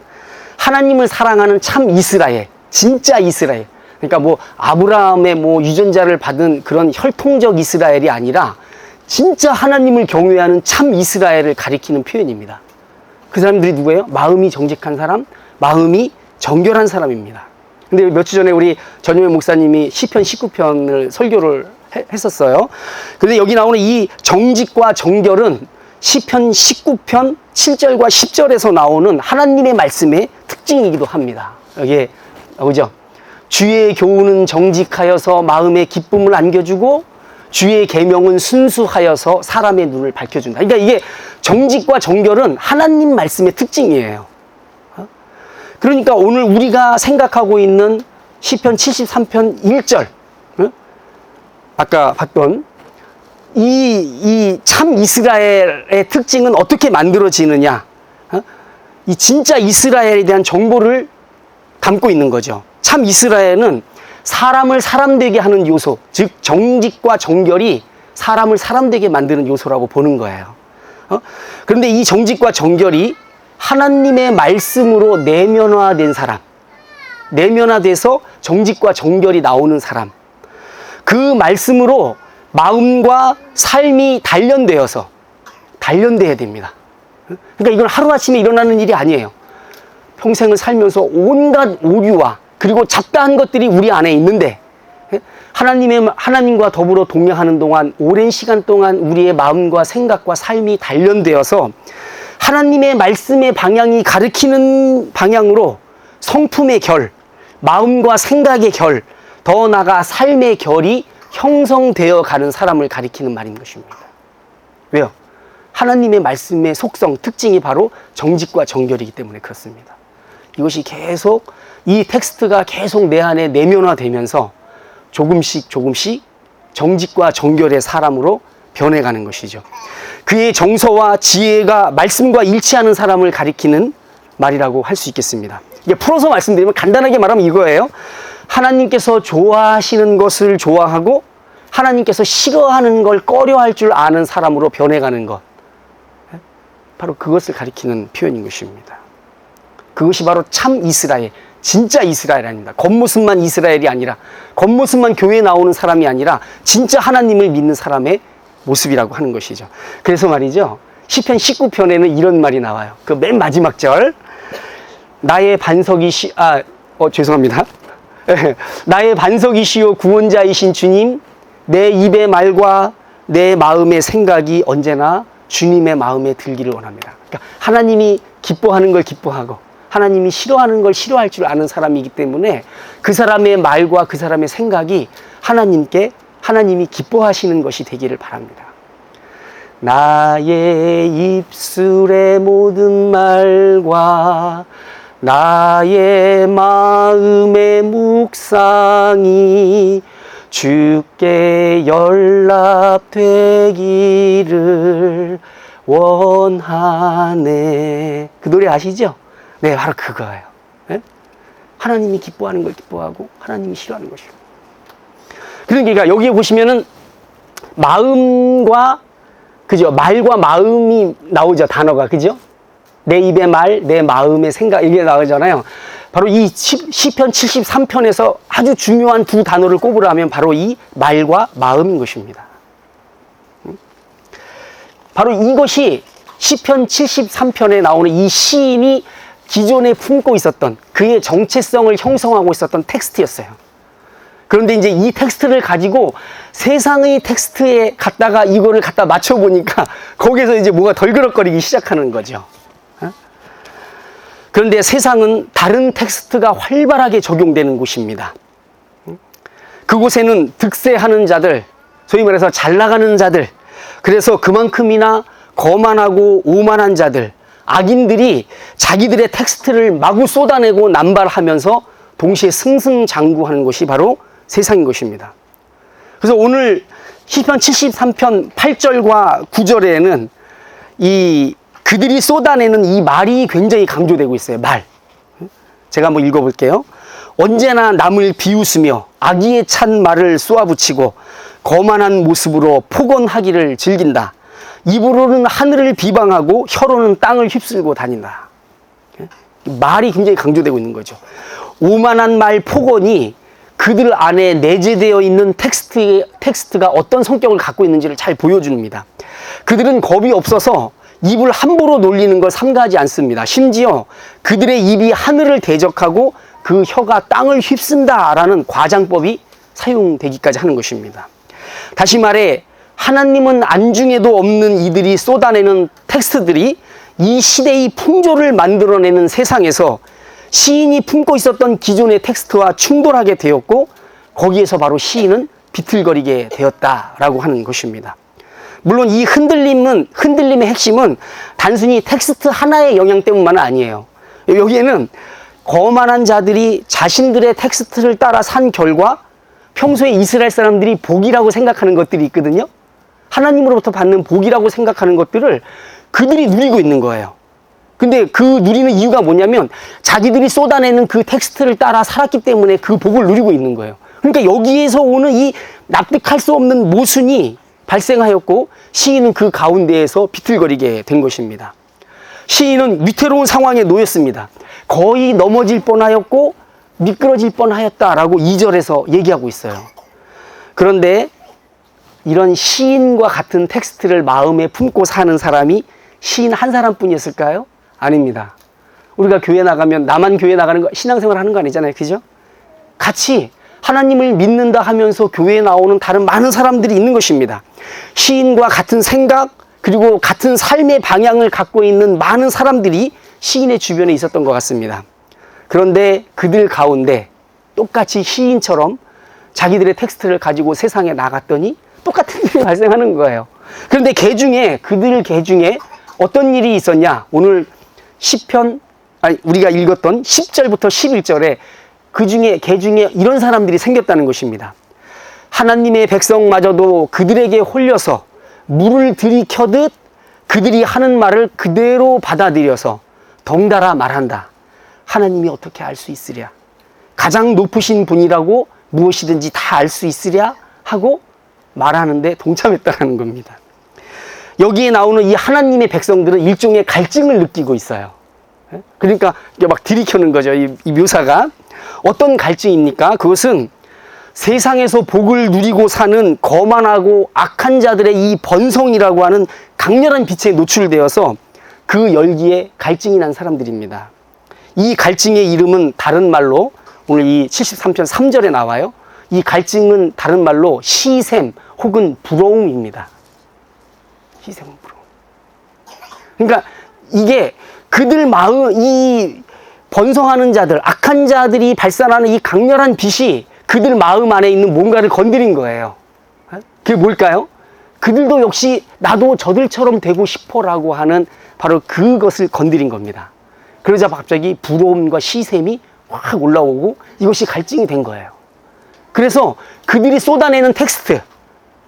하나님을 사랑하는 참 이스라엘, 진짜 이스라엘. 그러니까 뭐 아브라함의 뭐 유전자를 받은 그런 혈통적 이스라엘이 아니라 진짜 하나님을 경외하는 참 이스라엘을 가리키는 표현입니다. 그 사람들이 누구예요? 마음이 정직한 사람, 마음이 정결한 사람입니다. 근데 며칠 전에 우리 전유명 목사님이 시편 19편을 설교를 했었어요. 근데 여기 나오는 이 정직과 정결은 시편 19편 7절과 10절에서 나오는 하나님의 말씀의 특징이기도 합니다. 여기에 나오죠. 주의 교훈은 정직하여서 마음에 기쁨을 안겨주고 주의 계명은 순수하여서 사람의 눈을 밝혀준다. 그러니까 이게 정직과 정결은 하나님 말씀의 특징이에요. 그러니까 오늘 우리가 생각하고 있는 시편 73편 1절, 아까 봤던 이 참 이스라엘의 특징은 어떻게 만들어지느냐, 이 진짜 이스라엘에 대한 정보를 담고 있는 거죠. 참 이스라엘은 사람을 사람되게 하는 요소, 즉 정직과 정결이 사람을 사람되게 만드는 요소라고 보는 거예요. 그런데 이 정직과 정결이 하나님의 말씀으로 내면화된 사람, 내면화돼서 정직과 정결이 나오는 사람, 그 말씀으로 마음과 삶이 단련되어야 됩니다. 그러니까 이건 하루아침에 일어나는 일이 아니에요. 평생을 살면서 온갖 오류와 그리고 잡다한 것들이 우리 안에 있는데 하나님과 더불어 동행하는 동안 오랜 시간 동안 우리의 마음과 생각과 삶이 단련되어서 하나님의 말씀의 방향이 가리키는 방향으로 성품의 결, 마음과 생각의 결, 더 나아가 삶의 결이 형성되어 가는 사람을 가리키는 말인 것입니다. 왜요? 하나님의 말씀의 속성, 특징이 바로 정직과 정결이기 때문에 그렇습니다. 이것이 계속, 이 텍스트가 계속 내 안에 내면화되면서 조금씩 정직과 정결의 사람으로 변해가는 것이죠. 그의 정서와 지혜가 말씀과 일치하는 사람을 가리키는 말이라고 할 수 있겠습니다. 이게 풀어서 말씀드리면 간단하게 말하면 이거예요. 하나님께서 좋아하시는 것을 좋아하고 하나님께서 싫어하는 걸 꺼려할 줄 아는 사람으로 변해가는 것, 바로 그것을 가리키는 표현인 것입니다. 그것이 바로 참 이스라엘, 진짜 이스라엘 아닙니다. 겉모습만 이스라엘이 아니라, 겉모습만 교회에 나오는 사람이 아니라 진짜 하나님을 믿는 사람의 모습이라고 하는 것이죠. 그래서 말이죠, 시편 19편에는 이런 말이 나와요. 그 맨 마지막 절, 나의 반석이시여 구원자이신 주님, 내 입의 말과 내 마음의 생각이 언제나 주님의 마음에 들기를 원합니다. 그러니까 하나님이 기뻐하는 걸 기뻐하고 하나님이 싫어하는 걸 싫어할 줄 아는 사람이기 때문에 그 사람의 말과 그 사람의 생각이 하나님이 기뻐하시는 것이 되기를 바랍니다. 나의 입술의 모든 말과 나의 마음의 묵상이 주께 연락되기를 원하네. 그 노래 아시죠? 네, 바로 그거예요. 네? 하나님이 기뻐하는 걸 기뻐하고 하나님이 싫어하는 것이요. 그러니까 여기에 보시면은 마음과, 그죠? 말과 마음이 나오죠, 단어가. 그죠? 내 입의 말, 내 마음의 생각, 이게 나오잖아요. 바로 이 시편 73편에서 아주 중요한 두 단어를 꼽으라면 바로 이 말과 마음인 것입니다. 바로 이것이 시편 73편에 나오는 이 시인이 기존에 품고 있었던 그의 정체성을 형성하고 있었던 텍스트였어요. 그런데 이제 이 텍스트를 가지고 세상의 텍스트에 갖다가 이거를 갖다 맞춰보니까 거기에서 이제 뭔가 덜그럭거리기 시작하는 거죠. 그런데 세상은 다른 텍스트가 활발하게 적용되는 곳입니다. 그곳에는 득세하는 자들, 소위 말해서 잘 나가는 자들, 그래서 그만큼이나 거만하고 오만한 자들, 악인들이 자기들의 텍스트를 마구 쏟아내고 남발하면서 동시에 승승장구하는 것이 바로 세상인 것입니다. 그래서 오늘 시편 73편 8절과 9절에는 그들이 쏟아내는 이 말이 굉장히 강조되고 있어요. 말. 제가 한번 읽어볼게요. 언제나 남을 비웃으며 악의에 찬 말을 쏘아붙이고 거만한 모습으로 폭언하기를 즐긴다. 입으로는 하늘을 비방하고 혀로는 땅을 휩쓸고 다닌다. 말이 굉장히 강조되고 있는 거죠. 오만한 말, 폭언이 그들 안에 내재되어 있는 텍스트가 어떤 성격을 갖고 있는지를 잘 보여줍니다. 그들은 겁이 없어서 입을 함부로 놀리는 걸 삼가하지 않습니다. 심지어 그들의 입이 하늘을 대적하고 그 혀가 땅을 휩쓴다라는 과장법이 사용되기까지 하는 것입니다. 다시 말해 하나님은 안중에도 없는 이들이 쏟아내는 텍스트들이 이 시대의 풍조를 만들어내는 세상에서 시인이 품고 있었던 기존의 텍스트와 충돌하게 되었고 거기에서 바로 시인은 비틀거리게 되었다라고 하는 것입니다. 물론 이 흔들림의 핵심은 단순히 텍스트 하나의 영향 때문만은 아니에요. 여기에는 거만한 자들이 자신들의 텍스트를 따라 산 결과 평소에 이스라엘 사람들이 복이라고 생각하는 것들이 있거든요. 하나님으로부터 받는 복이라고 생각하는 것들을 그들이 누리고 있는 거예요. 근데 그 누리는 이유가 뭐냐면 자기들이 쏟아내는 그 텍스트를 따라 살았기 때문에 그 복을 누리고 있는 거예요. 그러니까 여기에서 오는 이 납득할 수 없는 모순이 발생하였고 시인은 그 가운데에서 비틀거리게 된 것입니다. 시인은 위태로운 상황에 놓였습니다. 거의 넘어질 뻔하였고 미끄러질 뻔하였다라고 2절에서 얘기하고 있어요. 그런데 이런 시인과 같은 텍스트를 마음에 품고 사는 사람이 시인 한 사람뿐이었을까요? 아닙니다. 우리가 교회 나가면 나만 교회 나가는 거 신앙생활 하는 거 아니잖아요. 그죠? 같이 하나님을 믿는다 하면서 교회에 나오는 다른 많은 사람들이 있는 것입니다. 시인과 같은 생각 그리고 같은 삶의 방향을 갖고 있는 많은 사람들이 시인의 주변에 있었던 것 같습니다. 그런데 그들 가운데 똑같이 시인처럼 자기들의 텍스트를 가지고 세상에 나갔더니 똑같은 일이 발생하는 거예요. 그런데 그들 개 중에 어떤 일이 있었냐? 오늘 우리가 읽었던 10절부터 11절에 개 중에 이런 사람들이 생겼다는 것입니다. 하나님의 백성마저도 그들에게 홀려서 물을 들이켜듯 그들이 하는 말을 그대로 받아들여서 덩달아 말한다. 하나님이 어떻게 알 수 있으랴? 가장 높으신 분이라고 무엇이든지 다 알 수 있으랴? 하고 말하는데 동참했다는 겁니다. 여기에 나오는 이 하나님의 백성들은 일종의 갈증을 느끼고 있어요. 그러니까 막 들이켜는 거죠. 이 묘사가. 어떤 갈증입니까? 그것은 세상에서 복을 누리고 사는 거만하고 악한 자들의 이 번성이라고 하는 강렬한 빛에 노출되어서 그 열기에 갈증이 난 사람들입니다. 이 갈증의 이름은 다른 말로 오늘 이 73편 3절에 나와요. 이 갈증은 다른 말로 시샘 혹은 부러움입니다. 시샘, 부러움. 그러니까 이게 그들 마음, 이 번성하는 자들, 악한 자들이 발산하는 이 강렬한 빛이 그들 마음 안에 있는 뭔가를 건드린 거예요. 그게 뭘까요? 그들도 역시 나도 저들처럼 되고 싶어라고 하는 바로 그것을 건드린 겁니다. 그러자 갑자기 부러움과 시샘이 확 올라오고 이것이 갈증이 된 거예요. 그래서 그들이 쏟아내는 텍스트,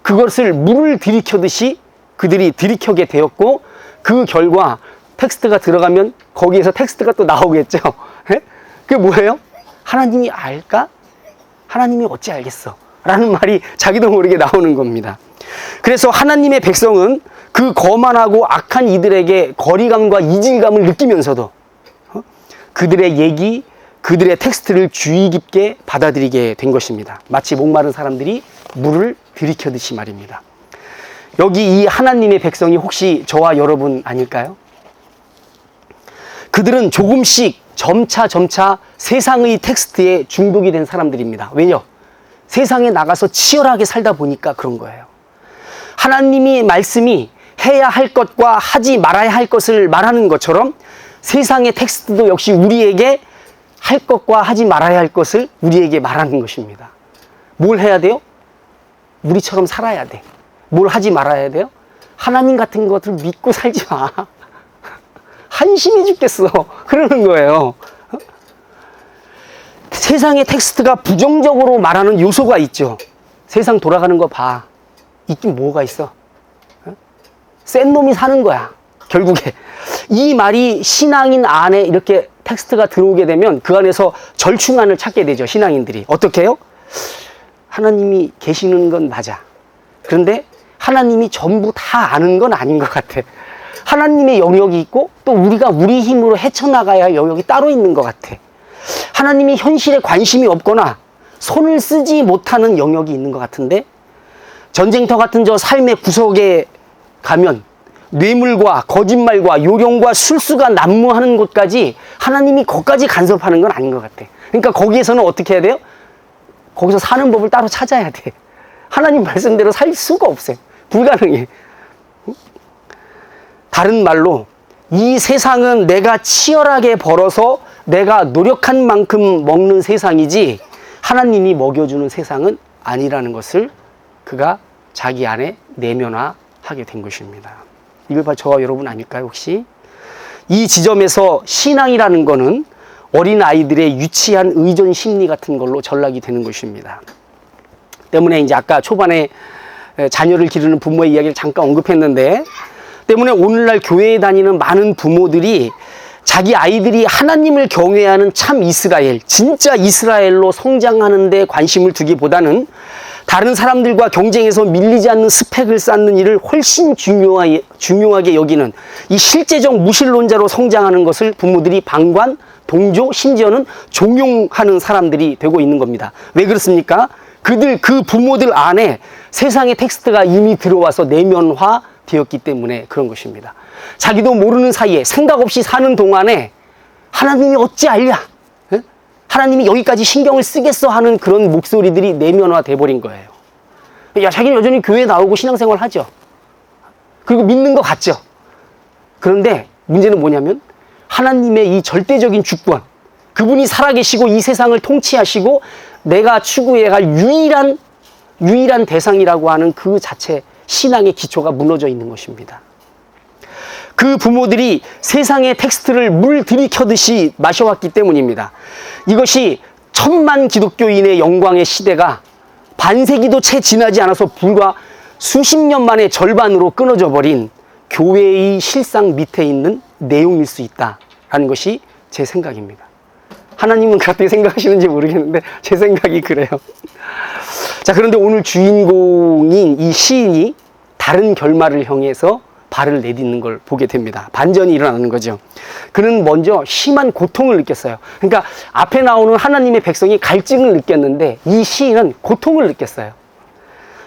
그것을 물을 들이켜듯이 그들이 들이켜게 되었고 그 결과 텍스트가 들어가면 거기에서 텍스트가 또 나오겠죠. 그게 뭐예요? 하나님이 알까? 하나님이 어찌 알겠어? 라는 말이 자기도 모르게 나오는 겁니다. 그래서 하나님의 백성은 그 거만하고 악한 이들에게 거리감과 이질감을 느끼면서도 그들의 얘기, 그들의 텍스트를 주의 깊게 받아들이게 된 것입니다. 마치 목마른 사람들이 물을 들이켜듯이 말입니다. 여기 이 하나님의 백성이 혹시 저와 여러분 아닐까요? 그들은 조금씩 점차 세상의 텍스트에 중독이 된 사람들입니다. 왜냐? 세상에 나가서 치열하게 살다 보니까 그런 거예요. 하나님의 말씀이 해야 할 것과 하지 말아야 할 것을 말하는 것처럼 세상의 텍스트도 역시 우리에게 할 것과 하지 말아야 할 것을 우리에게 말하는 것입니다. 뭘 해야 돼요? 우리처럼 살아야 돼. 뭘 하지 말아야 돼요? 하나님 같은 것을 믿고 살지 마. 한심해 죽겠어. 그러는 거예요. 세상의 텍스트가 부정적으로 말하는 요소가 있죠. 세상 돌아가는 거 봐. 있긴 뭐가 있어? 센 놈이 사는 거야. 결국에. 이 말이 신앙인 안에 이렇게 텍스트가 들어오게 되면 그 안에서 절충안을 찾게 되죠. 신앙인들이. 어떻게 해요? 하나님이 계시는 건 맞아. 그런데 하나님이 전부 다 아는 건 아닌 것 같아. 하나님의 영역이 있고 또 우리가 우리 힘으로 헤쳐나가야 할 영역이 따로 있는 것 같아. 하나님이 현실에 관심이 없거나 손을 쓰지 못하는 영역이 있는 것 같은데 전쟁터 같은 저 삶의 구석에 가면 뇌물과 거짓말과 요령과 술수가 난무하는 곳까지 하나님이 거기까지 간섭하는 건 아닌 것 같아. 그러니까 거기에서는 어떻게 해야 돼요? 거기서 사는 법을 따로 찾아야 돼. 하나님 말씀대로 살 수가 없어요. 불가능해. 다른 말로 이 세상은 내가 치열하게 벌어서 내가 노력한 만큼 먹는 세상이지 하나님이 먹여주는 세상은 아니라는 것을 그가 자기 안에 내면화하게 된 것입니다. 이걸 봐 저와 여러분 아닐까요 혹시? 이 지점에서 신앙이라는 것은 어린 아이들의 유치한 의존 심리 같은 걸로 전락이 되는 것입니다. 때문에 이제 아까 초반에 자녀를 기르는 부모의 이야기를 잠깐 언급했는데 때문에 오늘날 교회에 다니는 많은 부모들이 자기 아이들이 하나님을 경외하는 참 이스라엘, 진짜 이스라엘로 성장하는 데 관심을 두기보다는 다른 사람들과 경쟁해서 밀리지 않는 스펙을 쌓는 일을 훨씬 중요하게 여기는 이 실제적 무신론자로 성장하는 것을 부모들이 방관, 동조, 심지어는 종용하는 사람들이 되고 있는 겁니다. 왜 그렇습니까? 그 부모들 안에 세상의 텍스트가 이미 들어와서 내면화 되었기 때문에 그런 것입니다. 자기도 모르는 사이에 생각 없이 사는 동안에 하나님이 어찌 알랴? 에? 하나님이 여기까지 신경을 쓰겠어 하는 그런 목소리들이 내면화 돼버린 거예요. 야, 자기는 여전히 교회에 나오고 신앙생활 하죠. 그리고 믿는 것 같죠. 그런데 문제는 뭐냐면 하나님의 이 절대적인 주권, 그분이 살아계시고 이 세상을 통치하시고 내가 추구해야 할 유일한 대상이라고 하는 그 자체 신앙의 기초가 무너져 있는 것입니다. 그 부모들이 세상의 텍스트를 물 들이켜듯이 마셔왔기 때문입니다. 이것이 1000만 기독교인의 영광의 시대가 반세기도 채 지나지 않아서 불과 수십 년 만에 절반으로 끊어져 버린 교회의 실상 밑에 있는 내용일 수 있다라는 것이 제 생각입니다. 하나님은 그렇게 생각하시는지 모르겠는데 제 생각이 그래요. 자, 그런데 오늘 주인공인 이 시인이 다른 결말을 향해서 발을 내딛는 걸 보게 됩니다. 반전이 일어나는 거죠. 그는 먼저 심한 고통을 느꼈어요. 그러니까 앞에 나오는 하나님의 백성이 갈증을 느꼈는데 이 시인은 고통을 느꼈어요.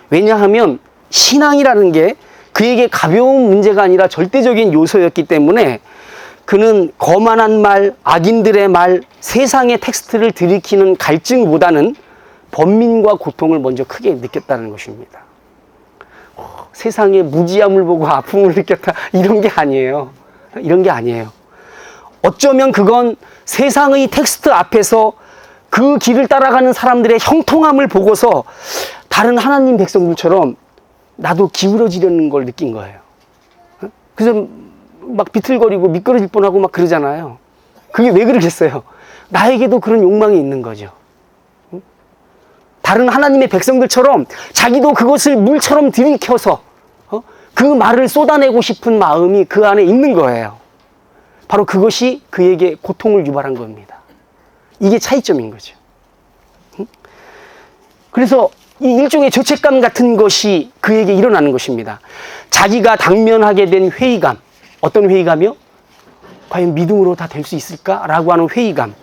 왜냐하면 신앙이라는 게 그에게 가벼운 문제가 아니라 절대적인 요소였기 때문에 그는 거만한 말, 악인들의 말, 세상의 텍스트를 들이키는 갈증보다는 번민과 고통을 먼저 크게 느꼈다는 것입니다. 세상의 무지함을 보고 아픔을 느꼈다, 이런 게 아니에요. 이런 게 아니에요. 어쩌면 그건 세상의 텍스트 앞에서 그 길을 따라가는 사람들의 형통함을 보고서 다른 하나님 백성들처럼 나도 기울어지려는 걸 느낀 거예요. 그래서 막 비틀거리고 미끄러질 뻔하고 막 그러잖아요. 그게 왜 그러겠어요? 나에게도 그런 욕망이 있는 거죠. 다른 하나님의 백성들처럼 자기도 그것을 물처럼 들이켜서 그 말을 쏟아내고 싶은 마음이 그 안에 있는 거예요. 바로 그것이 그에게 고통을 유발한 겁니다. 이게 차이점인 거죠. 그래서 이 일종의 죄책감 같은 것이 그에게 일어나는 것입니다. 자기가 당면하게 된 회의감, 어떤 회의감이요? 과연 믿음으로 다 될 수 있을까라고 하는 회의감,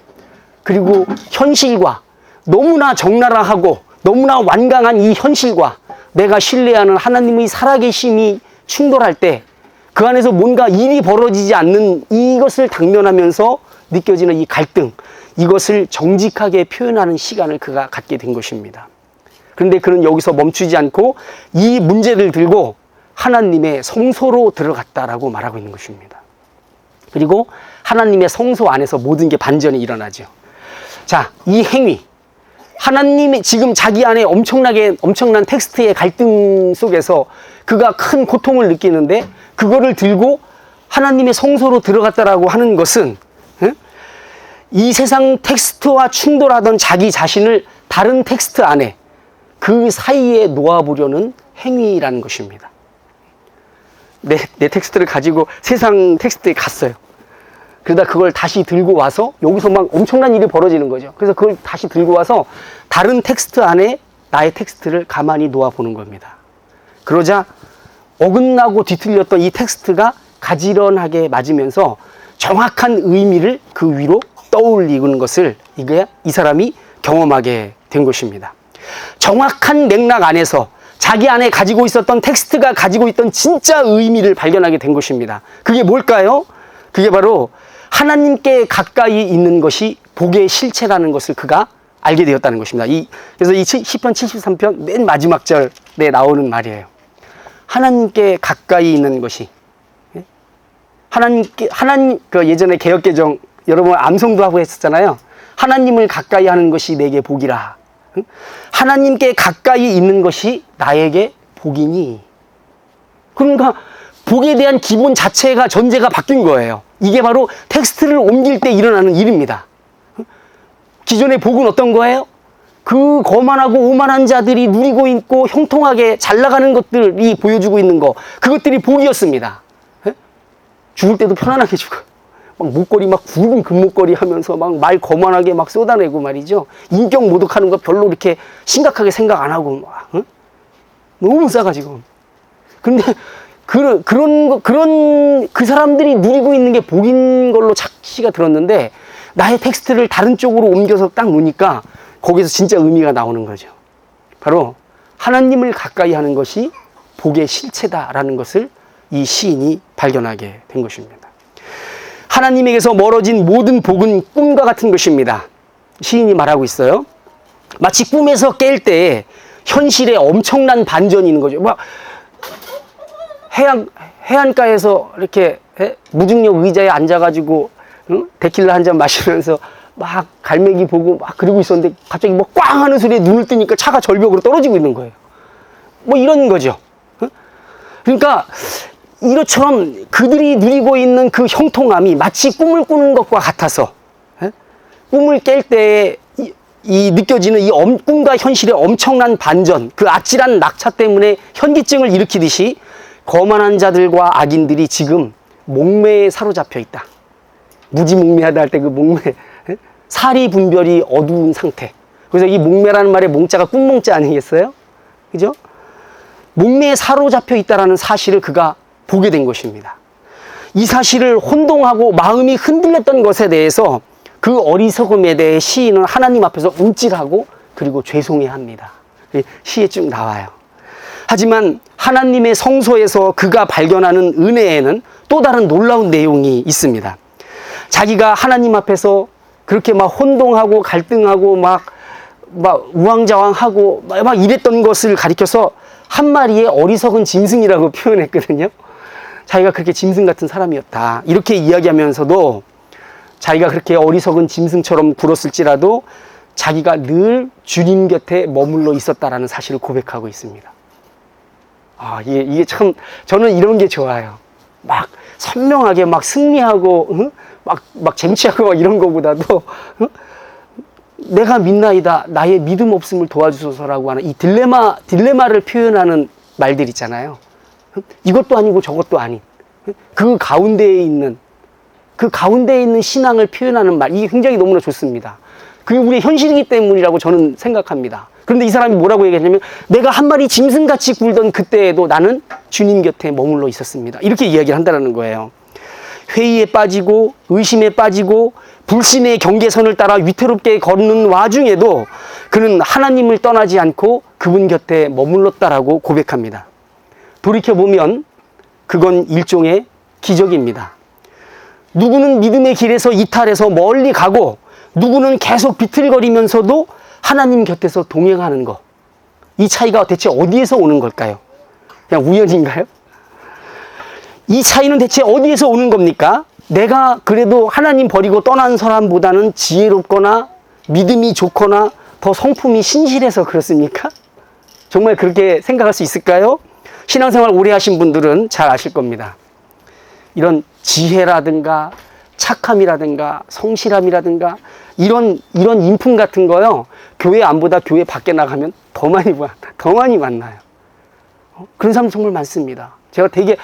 그리고 현실과 너무나 적나라하고 너무나 완강한 이 현실과 내가 신뢰하는 하나님의 살아계심이 충돌할 때 그 안에서 뭔가 일이 벌어지지 않는 이것을 당면하면서 느껴지는 이 갈등, 이것을 정직하게 표현하는 시간을 그가 갖게 된 것입니다. 그런데 그는 여기서 멈추지 않고 이 문제를 들고 하나님의 성소로 들어갔다라고 말하고 있는 것입니다. 그리고 하나님의 성소 안에서 모든 게 반전이 일어나죠. 자, 이 행위, 하나님이 지금 자기 안에 엄청난 텍스트의 갈등 속에서 그가 큰 고통을 느끼는데 그거를 들고 하나님의 성소로 들어갔다라고 하는 것은 이 세상 텍스트와 충돌하던 자기 자신을 다른 텍스트 안에 그 사이에 놓아보려는 행위라는 것입니다. 내 텍스트를 가지고 세상 텍스트에 갔어요. 그러다 그걸 다시 들고 와서 여기서 막 엄청난 일이 벌어지는 거죠. 그래서 그걸 다시 들고 와서 다른 텍스트 안에 나의 텍스트를 가만히 놓아보는 겁니다. 그러자 어긋나고 뒤틀렸던 이 텍스트가 가지런하게 맞으면서 정확한 의미를 그 위로 떠올리는 것을 이 사람이 경험하게 된 것입니다. 정확한 맥락 안에서 자기 안에 가지고 있었던 텍스트가 가지고 있던 진짜 의미를 발견하게 된 것입니다. 그게 뭘까요? 그게 바로 하나님께 가까이 있는 것이 복의 실체라는 것을 그가 알게 되었다는 것입니다. 그래서 이 시편 73편 맨 마지막 절에 나오는 말이에요. 하나님께 가까이 있는 것이, 그 예전에 개역개정 여러분 암송도 하고 했었잖아요. 하나님을 가까이 하는 것이 내게 복이라. 하나님께 가까이 있는 것이 나에게 복이니. 그러니까 복에 대한 기본 자체가 전제가 바뀐 거예요. 이게 바로 텍스트를 옮길 때 일어나는 일입니다. 기존의 복은 어떤 거예요? 그 거만하고 오만한 자들이 누리고 있고 형통하게 잘 나가는 것들이 보여주고 있는 거, 그것들이 복이었습니다. 죽을 때도 편안하게 죽어요. 막 목걸이 막 굵은 금목걸이 하면서 막 말 거만하게 막 쏟아내고 말이죠. 인격 모독하는 거 별로 이렇게 심각하게 생각 안 하고 막, 너무 싸가지고. 근데 그런 그 사람들이 누리고 있는 게 복인 걸로 착시가 들었는데, 나의 텍스트를 다른 쪽으로 옮겨서 딱 놓으니까 거기서 진짜 의미가 나오는 거죠. 바로 하나님을 가까이 하는 것이 복의 실체다라는 것을 이 시인이 발견하게 된 것입니다. 하나님에게서 멀어진 모든 복은 꿈과 같은 것입니다. 시인이 말하고 있어요. 마치 꿈에서 깰 때 현실에 엄청난 반전이 있는 거죠. 막 해안가에서 이렇게 무중력 의자에 앉아가지고 데킬라 한 잔 마시면서 막 갈매기 보고 막 그러고 있었는데 갑자기 뭐 꽝 하는 소리에 눈을 뜨니까 차가 절벽으로 떨어지고 있는 거예요. 뭐 이런 거죠. 그러니까 이것처럼 그들이 누리고 있는 그 형통함이 마치 꿈을 꾸는 것과 같아서, 꿈을 깰 때 이 느껴지는 이 꿈과 현실의 엄청난 반전, 그 아찔한 낙차 때문에 현기증을 일으키듯이 거만한 자들과 악인들이 지금 목매에 사로잡혀 있다. 무지몽매하다 할 때 그 목매, 사리 분별이 어두운 상태. 그래서 이 목매라는 말의 몽자가 꿈몽자 아니겠어요? 그죠? 목매에 사로잡혀 있다라는 사실을 그가 보게 된 것입니다. 이 사실을 혼동하고 마음이 흔들렸던 것에 대해서 그 어리석음에 대해 시인은 하나님 앞에서 움찔하고 그리고 죄송해합니다. 시에 쭉 나와요. 하지만 하나님의 성소에서 그가 발견하는 은혜에는 또 다른 놀라운 내용이 있습니다. 자기가 하나님 앞에서 그렇게 막 혼동하고 갈등하고 막 우왕좌왕하고 막 이랬던 것을 가리켜서 한 마리의 어리석은 짐승이라고 표현했거든요. 자기가 그렇게 짐승 같은 사람이었다. 이렇게 이야기하면서도 자기가 그렇게 어리석은 짐승처럼 굴었을지라도 자기가 늘 주님 곁에 머물러 있었다라는 사실을 고백하고 있습니다. 이게 참, 저는 이런 게 좋아요. 막 선명하게 막 승리하고, 막 쟁취하고 막 이런 거보다도, 내가 믿나이다, 나의 믿음 없음을 도와주소서라고 하는 이 딜레마를 표현하는 말들 있잖아요. 이것도 아니고 저것도 아닌, 그 가운데에 있는 신앙을 표현하는 말, 이게 굉장히 너무나 좋습니다. 그게 우리의 현실이기 때문이라고 저는 생각합니다. 그런데 이 사람이 뭐라고 얘기했냐면, 내가 한 마리 짐승같이 굴던 그때에도 나는 주님 곁에 머물러 있었습니다. 이렇게 이야기를 한다는 거예요. 회의에 빠지고 의심에 빠지고 불신의 경계선을 따라 위태롭게 걷는 와중에도 그는 하나님을 떠나지 않고 그분 곁에 머물렀다라고 고백합니다. 돌이켜보면 그건 일종의 기적입니다. 누구는 믿음의 길에서 이탈해서 멀리 가고, 누구는 계속 비틀거리면서도 하나님 곁에서 동행하는 것. 이 차이가 대체 어디에서 오는 걸까요? 그냥 우연인가요? 이 차이는 대체 어디에서 오는 겁니까? 내가 그래도 하나님 버리고 떠난 사람보다는 지혜롭거나 믿음이 좋거나 더 성품이 신실해서 그렇습니까? 정말 그렇게 생각할 수 있을까요? 신앙생활 오래 하신 분들은 잘 아실 겁니다. 이런 지혜라든가 착함이라든가 성실함이라든가 이런 인품 같은 거요, 교회 안보다 교회 밖에 나가면 더 많이 만나요. 그런 사람 정말 많습니다. 제가 되게,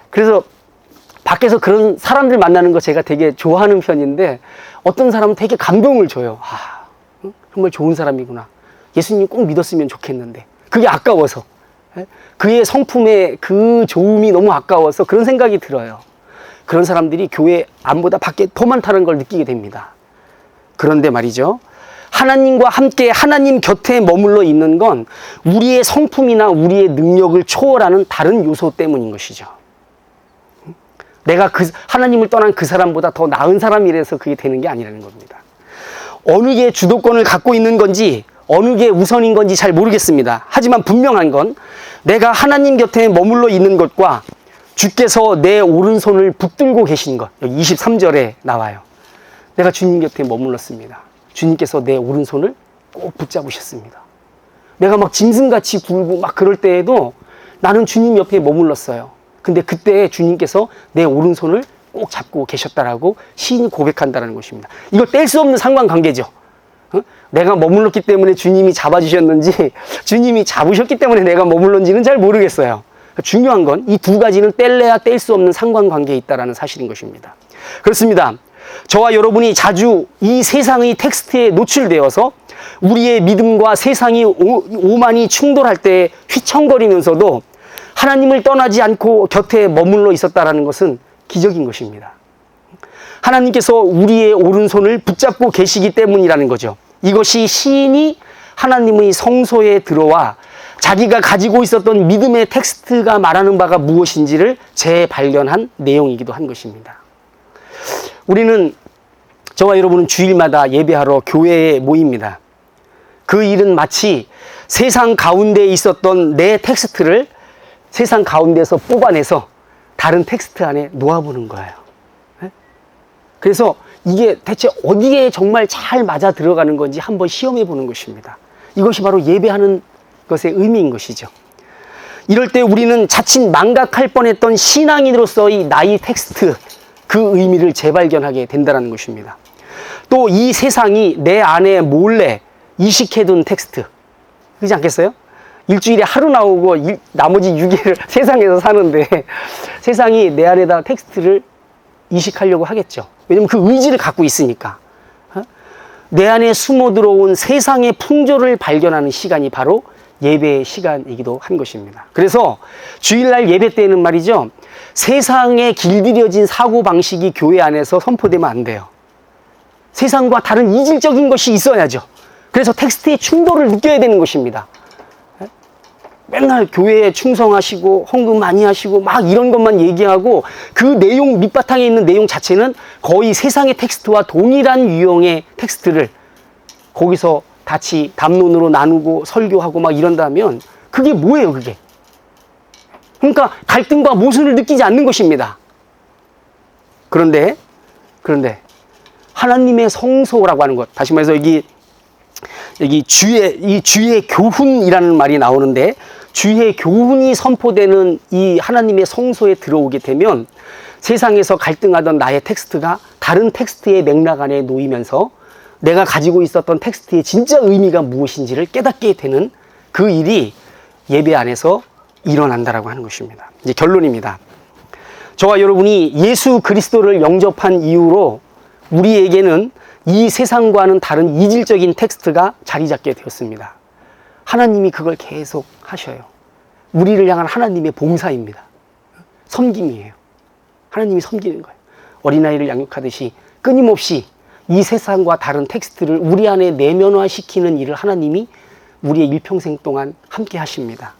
그래서 밖에서 그런 사람들 만나는 거 제가 되게 좋아하는 편인데, 어떤 사람은 되게 감동을 줘요. 정말 좋은 사람이구나. 예수님 꼭 믿었으면 좋겠는데. 그게 아까워서. 그의 성품의 그 좋음이 너무 아까워서 그런 생각이 들어요. 그런 사람들이 교회 안보다 밖에 더 많다는 걸 느끼게 됩니다. 그런데 말이죠, 하나님과 함께 하나님 곁에 머물러 있는 건 우리의 성품이나 우리의 능력을 초월하는 다른 요소 때문인 것이죠. 내가 하나님을 떠난 그 사람보다 더 나은 사람이라서 그게 되는 게 아니라는 겁니다. 어느 게 주도권을 갖고 있는 건지, 어느 게 우선인 건지 잘 모르겠습니다. 하지만 분명한 건 내가 하나님 곁에 머물러 있는 것과 주께서 내 오른손을 붙들고 계신 것, 여기 23절에 나와요. 내가 주님 곁에 머물렀습니다. 주님께서 내 오른손을 꼭 붙잡으셨습니다. 내가 막 짐승같이 굴고 막 그럴 때에도 나는 주님 옆에 머물렀어요. 근데 그때 주님께서 내 오른손을 꼭 잡고 계셨다라고 시인이 고백한다는 것입니다. 이거 뗄 수 없는 상관관계죠. 내가 머물렀기 때문에 주님이 잡아주셨는지 주님이 잡으셨기 때문에 내가 머물렀는지는 잘 모르겠어요. 중요한 건 이 두 가지는 뗄래야 뗄 수 없는 상관관계에 있다는 사실인 것입니다. 그렇습니다. 저와 여러분이 자주 이 세상의 텍스트에 노출되어서 우리의 믿음과 세상이 오만이 충돌할 때 휘청거리면서도 하나님을 떠나지 않고 곁에 머물러 있었다는 것은 기적인 것입니다. 하나님께서 우리의 오른손을 붙잡고 계시기 때문이라는 거죠. 이것이 시인이 하나님의 성소에 들어와 자기가 가지고 있었던 믿음의 텍스트가 말하는 바가 무엇인지를 재발견한 내용이기도 한 것입니다. 우리는, 저와 여러분은 주일마다 예배하러 교회에 모입니다. 그 일은 마치 세상 가운데 있었던 내 텍스트를 세상 가운데서 뽑아내서 다른 텍스트 안에 놓아보는 거예요. 그래서 이게 대체 어디에 정말 잘 맞아 들어가는 건지 한번 시험해 보는 것입니다. 이것이 바로 예배하는 것의 의미인 것이죠. 이럴 때 우리는 자칫 망각할 뻔했던 신앙인으로서의 나의 텍스트, 그 의미를 재발견하게 된다는 것입니다. 또 이 세상이 내 안에 몰래 이식해둔 텍스트, 그렇지 않겠어요? 일주일에 하루 나오고 나머지 6일을 세상에서 사는데 세상이 내 안에다 텍스트를 이식하려고 하겠죠. 왜냐면 그 의지를 갖고 있으니까. 내 안에 숨어 들어온 세상의 풍조를 발견하는 시간이 바로 예배의 시간이기도 한 것입니다. 그래서 주일날 예배 때는 말이죠, 세상에 길들여진 사고방식이 교회 안에서 선포되면 안 돼요. 세상과 다른 이질적인 것이 있어야죠. 그래서 텍스트의 충돌을 느껴야 되는 것입니다. 맨날 교회에 충성하시고 헌금 많이 하시고 막 이런 것만 얘기하고 그 내용, 밑바탕에 있는 내용 자체는 거의 세상의 텍스트와 동일한 유형의 텍스트를 거기서 같이 담론으로 나누고 설교하고 막 이런다면 그게 뭐예요, 그게? 그러니까 갈등과 모순을 느끼지 않는 것입니다. 그런데 하나님의 성소라고 하는 것, 다시 말해서 여기 주의 교훈이라는 말이 나오는데, 주의 교훈이 선포되는 이 하나님의 성소에 들어오게 되면 세상에서 갈등하던 나의 텍스트가 다른 텍스트의 맥락 안에 놓이면서 내가 가지고 있었던 텍스트의 진짜 의미가 무엇인지를 깨닫게 되는 그 일이 예배 안에서 일어난다라고 하는 것입니다. 이제 결론입니다. 저와 여러분이 예수 그리스도를 영접한 이후로 우리에게는 이 세상과는 다른 이질적인 텍스트가 자리 잡게 되었습니다. 하나님이 그걸 계속 하셔요. 우리를 향한 하나님의 봉사입니다. 섬김이에요. 하나님이 섬기는 거예요. 어린아이를 양육하듯이 끊임없이 이 세상과 다른 텍스트를 우리 안에 내면화시키는 일을 하나님이 우리의 일평생 동안 함께 하십니다.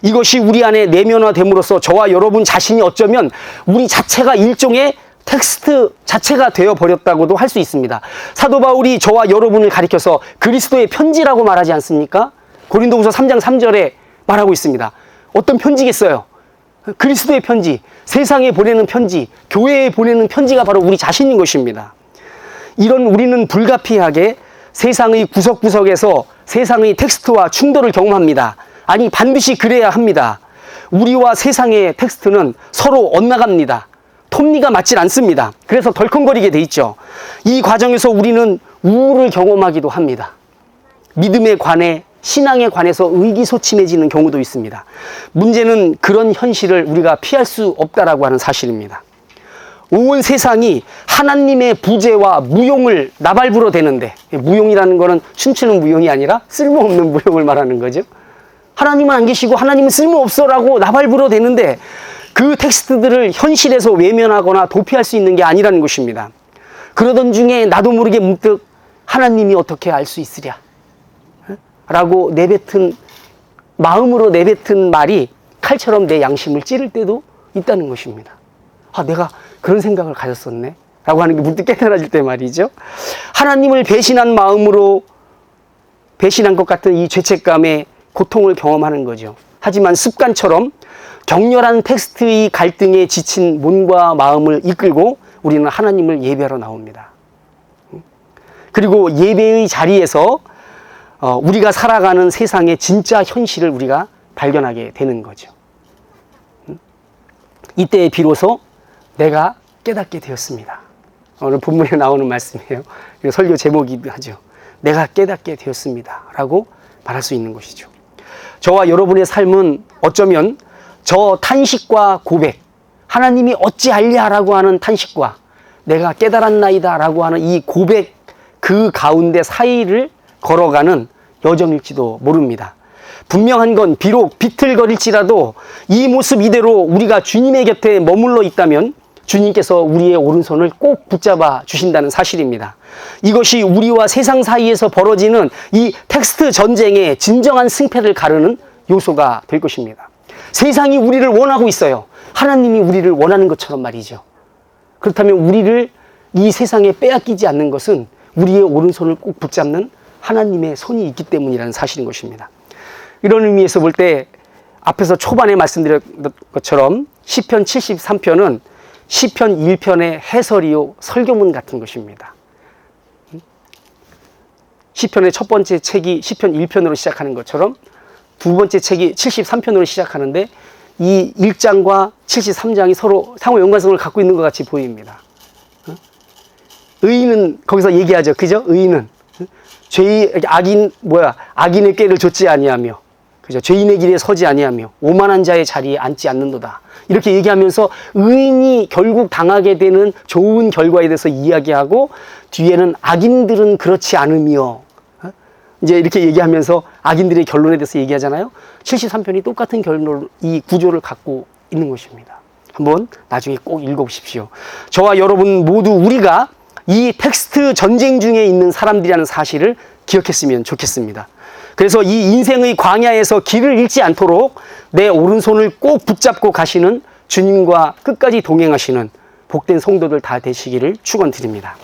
이것이 우리 안에 내면화됨으로써 저와 여러분 자신이 어쩌면 우리 자체가 일종의 텍스트 자체가 되어버렸다고도 할 수 있습니다. 사도 바울이 저와 여러분을 가리켜서 그리스도의 편지라고 말하지 않습니까? 고린도후서 3장 3절에 말하고 있습니다. 어떤 편지겠어요? 그리스도의 편지, 세상에 보내는 편지, 교회에 보내는 편지가 바로 우리 자신인 것입니다. 이런 우리는 불가피하게 세상의 구석구석에서 세상의 텍스트와 충돌을 경험합니다. 아니, 반드시 그래야 합니다. 우리와 세상의 텍스트는 서로 엇나갑니다. 톱니가 맞질 않습니다. 그래서 덜컹거리게 돼 있죠. 이 과정에서 우리는 우울을 경험하기도 합니다. 믿음에 관해, 신앙에 관해서 의기소침해지는 경우도 있습니다. 문제는 그런 현실을 우리가 피할 수 없다라고 하는 사실입니다. 온 세상이 하나님의 부재와 무용을 나발부러 대는데, 무용이라는 거는 춤추는 무용이 아니라 쓸모없는 무용을 말하는 거죠. 하나님은 안 계시고 하나님은 쓸모없어라고 나발부러 대는데 그 텍스트들을 현실에서 외면하거나 도피할 수 있는 게 아니라는 것입니다. 그러던 중에 나도 모르게 문득 하나님이 어떻게 알 수 있으랴 라고 마음으로 내뱉은 말이 칼처럼 내 양심을 찌를 때도 있다는 것입니다. 아, 내가 그런 생각을 가졌었네 라고 하는 게 문득 깨달아질 때 말이죠. 하나님을 배신한 마음으로 배신한 것 같은 이 죄책감에 고통을 경험하는 거죠. 하지만 습관처럼 격렬한 텍스트의 갈등에 지친 몸과 마음을 이끌고 우리는 하나님을 예배하러 나옵니다. 그리고 예배의 자리에서 우리가 살아가는 세상의 진짜 현실을 우리가 발견하게 되는 거죠. 이때 비로소 내가 깨닫게 되었습니다. 오늘 본문에 나오는 말씀이에요. 설교 제목이기도 하죠. 내가 깨닫게 되었습니다 라고 말할 수 있는 것이죠. 저와 여러분의 삶은 어쩌면 저 탄식과 고백, 하나님이 어찌하랴 라고 하는 탄식과 내가 깨달았나이다 라고 하는 이 고백, 그 가운데 사이를 걸어가는 여정일지도 모릅니다. 분명한 건 비록 비틀거릴지라도 이 모습 이대로 우리가 주님의 곁에 머물러 있다면 주님께서 우리의 오른손을 꼭 붙잡아 주신다는 사실입니다. 이것이 우리와 세상 사이에서 벌어지는 이 텍스트 전쟁의 진정한 승패를 가르는 요소가 될 것입니다. 세상이 우리를 원하고 있어요. 하나님이 우리를 원하는 것처럼 말이죠. 그렇다면 우리를 이 세상에 빼앗기지 않는 것은 우리의 오른손을 꼭 붙잡는 하나님의 손이 있기 때문이라는 사실인 것입니다. 이런 의미에서 볼 때 앞에서 초반에 말씀드렸던 것처럼 시편 73편은 시편 1편의 해설이요 설교문 같은 것입니다. 시편의 첫 번째 책이 시편 1편으로 시작하는 것처럼 두 번째 책이 73편으로 시작하는데 이 1장과 73장이 서로 상호 연관성을 갖고 있는 것 같이 보입니다. 의인은 거기서 얘기하죠. 그죠? 의인은 악인의 꾀를 좇지 아니하며, 그죠? 죄인의 길에 서지 아니하며 오만한 자의 자리에 앉지 않는도다. 이렇게 얘기하면서 의인이 결국 당하게 되는 좋은 결과에 대해서 이야기하고 뒤에는 악인들은 그렇지 않으며, 이제 이렇게 얘기하면서 악인들의 결론에 대해서 얘기하잖아요. 73편이 똑같은 결론, 이 구조를 갖고 있는 것입니다. 한번 나중에 꼭 읽어보십시오. 저와 여러분 모두 우리가 이 텍스트 전쟁 중에 있는 사람들이라는 사실을 기억했으면 좋겠습니다. 그래서 이 인생의 광야에서 길을 잃지 않도록 내 오른손을 꼭 붙잡고 가시는 주님과 끝까지 동행하시는 복된 성도들 다 되시기를 축원드립니다.